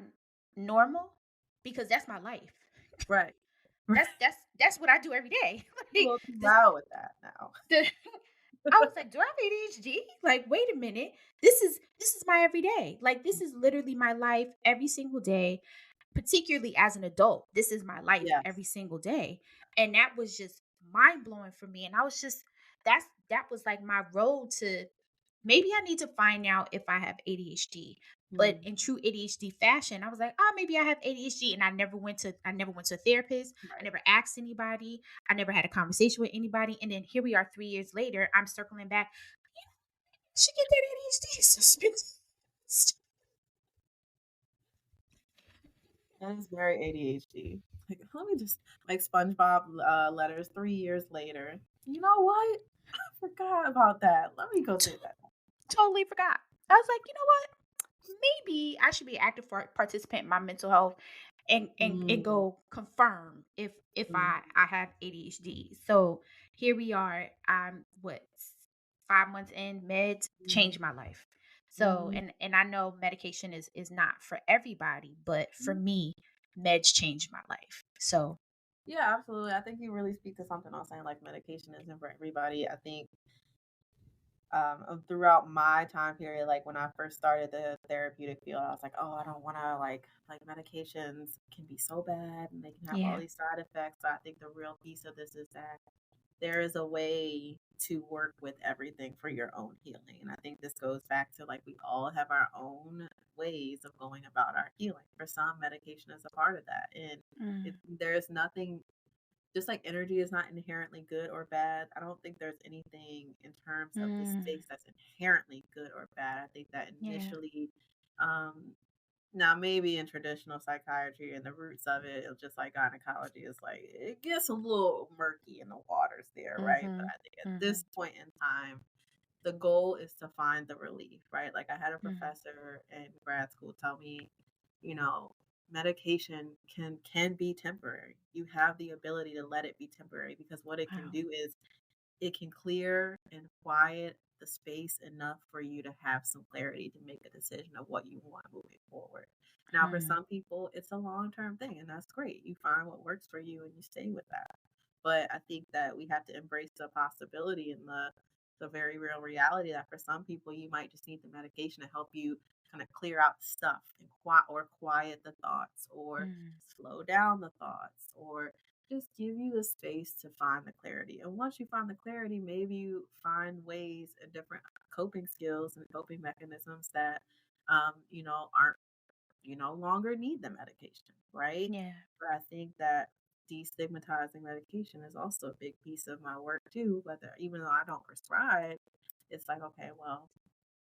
normal? Because that's my life. Right. That's what I do every day. You're a Like little too this loud with that now. the I was like, do I have ADHD? Like, wait a minute. This is my everyday. Like this is literally my life every single day. particularly as an adult. This is my life Yes. every single day. And that was just mind blowing for me. And I was just, that was like my road to, maybe I need to find out if I have ADHD. But Mm, in true ADHD fashion, I was like, oh, maybe I have ADHD. And I never went to a therapist. I right. never asked anybody. I never had a conversation with anybody. And then here we are 3 years later, I'm circling back. You should get that ADHD suspense. That is very ADHD. Like, let me just like SpongeBob letters 3 years later. You know what? I forgot about that. Let me go do that. Totally forgot. I was like, you know what? Maybe I should be an active participant in my mental health and Mm, go confirm if mm, I have ADHD. So here we are. I'm what, 5 months in, meds changed my life. So mm, and I know medication is not for everybody, but for mm. me, meds changed my life. So Yeah, absolutely. I think you really speak to something else saying like medication isn't for everybody. I think throughout my time period, like when I first started the therapeutic field, I was like, oh, I don't want to like medications can be so bad and they can have all yeah. these side effects. So I think the real piece of this is that there is a way to work with everything for your own healing. And I think this goes back to like we all have our own ways of going about our healing. For some, medication is a part of that. And Mm, there's nothing, just like energy is not inherently good or bad. I don't think there's anything in terms of this mm, space that's inherently good or bad. I think that yeah. initially, um, now maybe in traditional psychiatry and the roots of it, it's just like gynecology is like it gets a little murky in the waters there, right? But Mhm. I think at this Mhm. point in time, the goal is to find the relief, right? Like I had a Mhm. professor in grad school tell me, you know, medication can be temporary. You have the ability to let it be temporary because what it can Wow. do is it can clear and quiet the space enough for you to have some clarity to make a decision of what you want moving forward. Now, for Hmm. some people, it's a long term thing, and that's great. You find what works for you and you stay with that. But I think that we have to embrace the possibility and the very real reality that for some people, you might just need the medication to help you kind of clear out stuff and quiet the thoughts or Mm. slow down the thoughts or just give you the space to find the clarity. And once you find the clarity, maybe you find ways and different coping skills and coping mechanisms that, aren't, you no longer need the medication, right? Yeah. But I think that destigmatizing medication is also a big piece of my work too. Whether even though I don't prescribe, it's like, okay, well,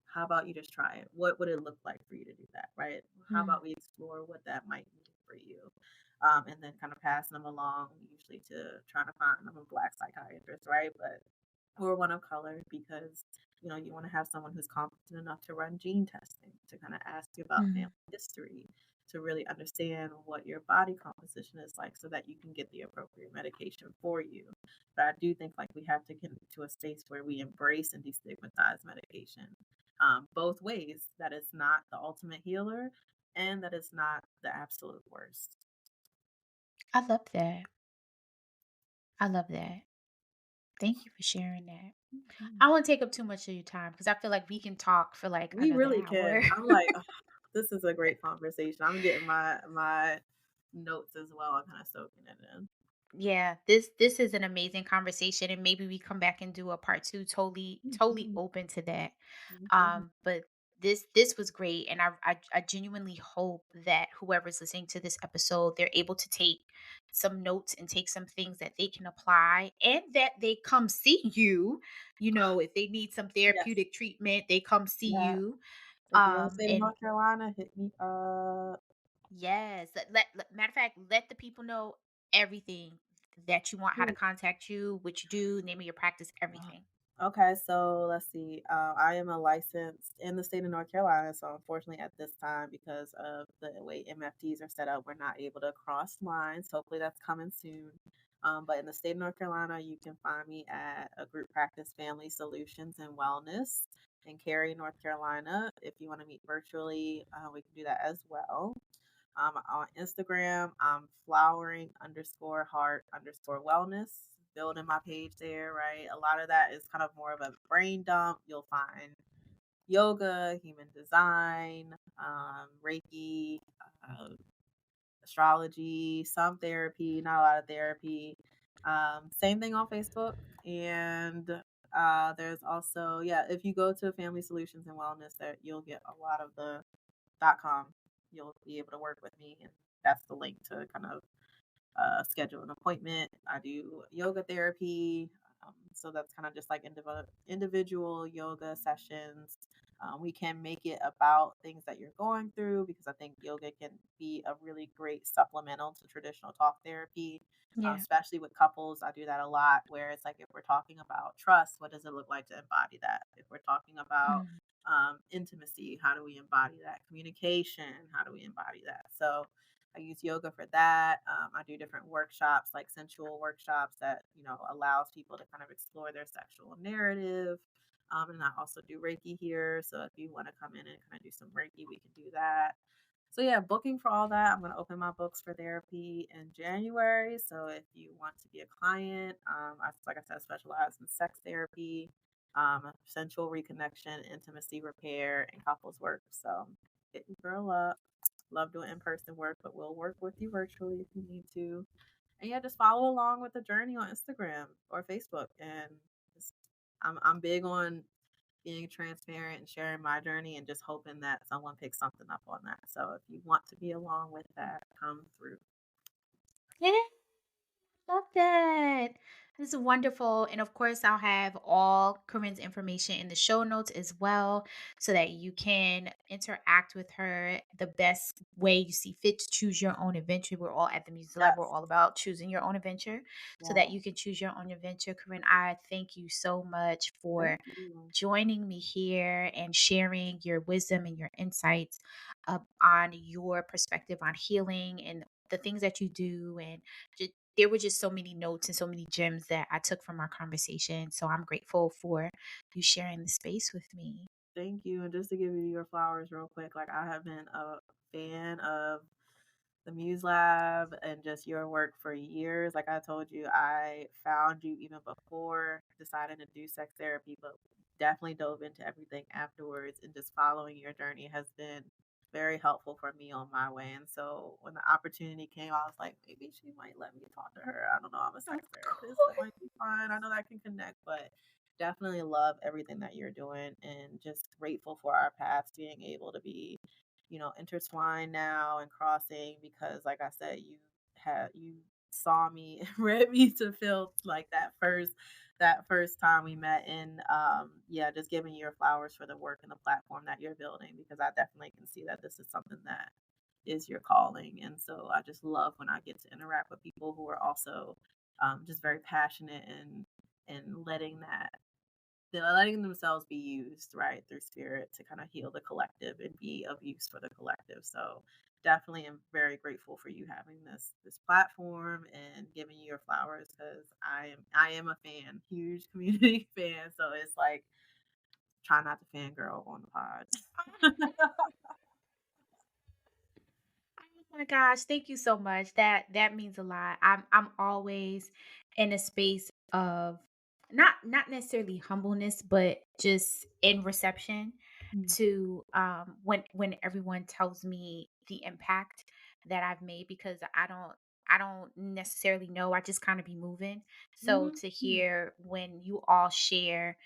how about you just try it? What would it look like for you to do that, right? How Mm. about we explore what that might mean for you? And then kind of passing them along, usually to trying to find them a black psychiatrist, right? But or one of color because you want to have someone who's competent enough to run gene testing to kind of ask you about family Mm. history to really understand what your body composition is like so that you can get the appropriate medication for you. But I do think like we have to get to a space where we embrace and destigmatize medication, both ways, that it's not the ultimate healer and that it's not the absolute worst. I love that. I love that. Thank you for sharing that. I Mhm. won't take up too much of your time because I feel like we can talk for like We another really hour. can. I'm like, "Ugh, this is a great conversation." I'm getting my notes as well. I'm kind of soaking it in. Yeah, this is an amazing conversation, and maybe we come back and do a part two. Totally Mhm. open to that. Mhm. But this was great, and I genuinely hope that whoever's listening to this episode, they're able to take some notes and take some things that they can apply, and that they come see you. You know, if they need some Yes. therapeutic treatment, they come see Yeah. you. If you're in the state of And North Carolina, hit me up. yes, matter of fact, let the people know everything that you want, how to contact you, what you do, name of your practice, everything. Okay, so let's see. I am a licensed in the state of North Carolina, so unfortunately, at this time, because of the way MFTs are set up, we're not able to cross lines. Hopefully, that's coming soon. But in the state of North Carolina, you can find me at a group practice, Family Solutions and Wellness in Cary, North Carolina. If you want to meet virtually, we can do that as well. On Instagram, I'm flowering underscore heart underscore wellness. Building my page there, right? A lot of that is kind of more of a brain dump. You'll find yoga, human design, Reiki, uh, astrology, some therapy, not a lot of therapy. Same thing on Facebook. And there's also, yeah, if you go to Family Solutions and Wellness, that you'll get a lot of the .com. You'll be able to work with me, and that's the link to kind of schedule an appointment. I do yoga therapy. So that's kind of just like individual yoga sessions. We can make it about things that you're going through because I think yoga can be a really great supplemental to traditional talk therapy, Yeah. especially with couples. I do that a lot where it's like if we're talking about trust, what does it look like to embody that? If we're talking about Mm. intimacy, how do we embody that? Communication, how do we embody that? So I use yoga for that. I do different workshops, like sensual workshops that allows people to kind of explore their sexual narrative. And I also do Reiki here, so if you want to come in and kind of do some Reiki, we can do that. So yeah, booking for all that. I'm going to open my books for therapy in January. So if you want to be a client, like I said, specialize in sex therapy, sensual reconnection, intimacy repair, and couples work. So hit your girl up. Love doing in-person work, but we'll work with you virtually if you need to. And yeah, just follow along with the journey on Instagram or Facebook. And just, I'm big on being transparent and sharing my journey and just hoping that someone picks something up on that. So if you want to be along with that, come through. Yeah. Love that. This is wonderful. And of course, I'll have all Corinne's information in the show notes as well so that you can interact with her the best way you see fit to choose your own adventure. We're all at the Music Lab. We're Yes. all about choosing your own adventure so that Yeah. you can choose your own adventure. Corinne, I thank you so much Thank for you. joining me here and sharing your wisdom and your insights on your perspective on healing and the things that you do. And there were just so many notes and so many gems that I took from our conversation. So I'm grateful for you sharing the space with me. Thank you. And just to give you your flowers real quick, like I have been a fan of the Muse Lab and just your work for years. Like I told you, I found you even before deciding to do sex therapy, but definitely dove into everything afterwards. And just following your journey has been very helpful for me on my way. And so when the opportunity came, I was like, maybe she might let me talk to her. I don't know. I'm a Of sex therapist. That course. might be fun. I know that can connect, but definitely love everything that you're doing and just grateful for our paths being able to be intertwined now and crossing because like I said, you saw me and read me to feel like that first time we met and yeah, just giving you your flowers for the work and the platform that you're building because I definitely can see that this is something that is your calling. And so I just love when I get to interact with people who are also just very passionate and letting themselves be used, right, through spirit to kind of heal the collective and be of use for the collective. So definitely am very grateful for you having this platform and giving you your flowers because I am a fan, huge community fan. So it's like try not to fangirl on the pod. Oh my gosh, thank you so much. That means a lot. I'm always in a space of not necessarily humbleness, but just in reception Mm, to when everyone tells me the impact that I've made because I don't necessarily know. I just kind of be moving. So mhm, to mm, hear when you all share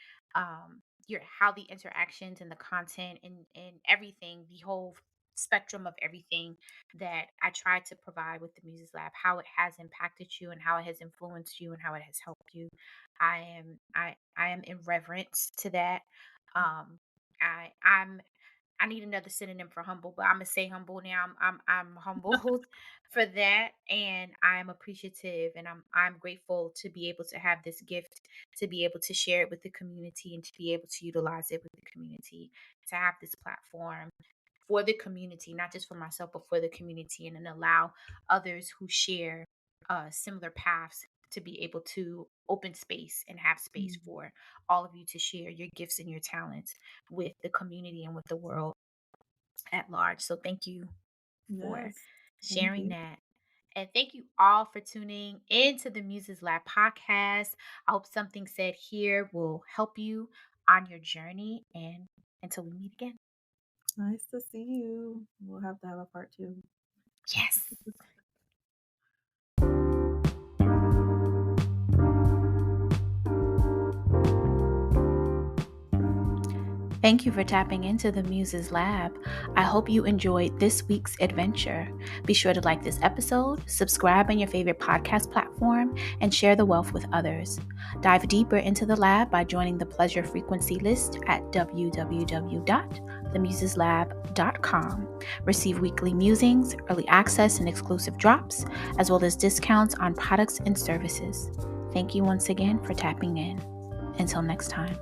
your how the interactions and the content and everything, the whole spectrum of everything that I try to provide with the Muses Lab, how it has impacted you and how it has influenced you and how it has helped you. I am in reverence to that. Um I need another synonym for humble, but I'm gonna say humble now. I'm humbled for that, and I'm appreciative, and I'm grateful to be able to have this gift, to be able to share it with the community, and to be able to utilize it with the community, to have this platform for the community, not just for myself, but for the community, and then allow others who share similar paths to be able to open space and have space mm. for all of you to share your gifts and your talents with the community and with the world at large. So thank you for Yes. Thank sharing you. that. And thank you all for tuning into the Muses Lab podcast. I hope something said here will help you on your journey. And until we meet again. Nice to see you. We'll have to have a part two. Yes. Thank you for tapping into the Muses Lab. I hope you enjoyed this week's adventure. Be sure to like this episode, subscribe on your favorite podcast platform, and share the wealth with others. Dive deeper into the lab by joining the Pleasure Frequency list at www.themuseslab.com. Receive weekly musings, early access, and exclusive drops, as well as discounts on products and services. Thank you once again for tapping in. Until next time.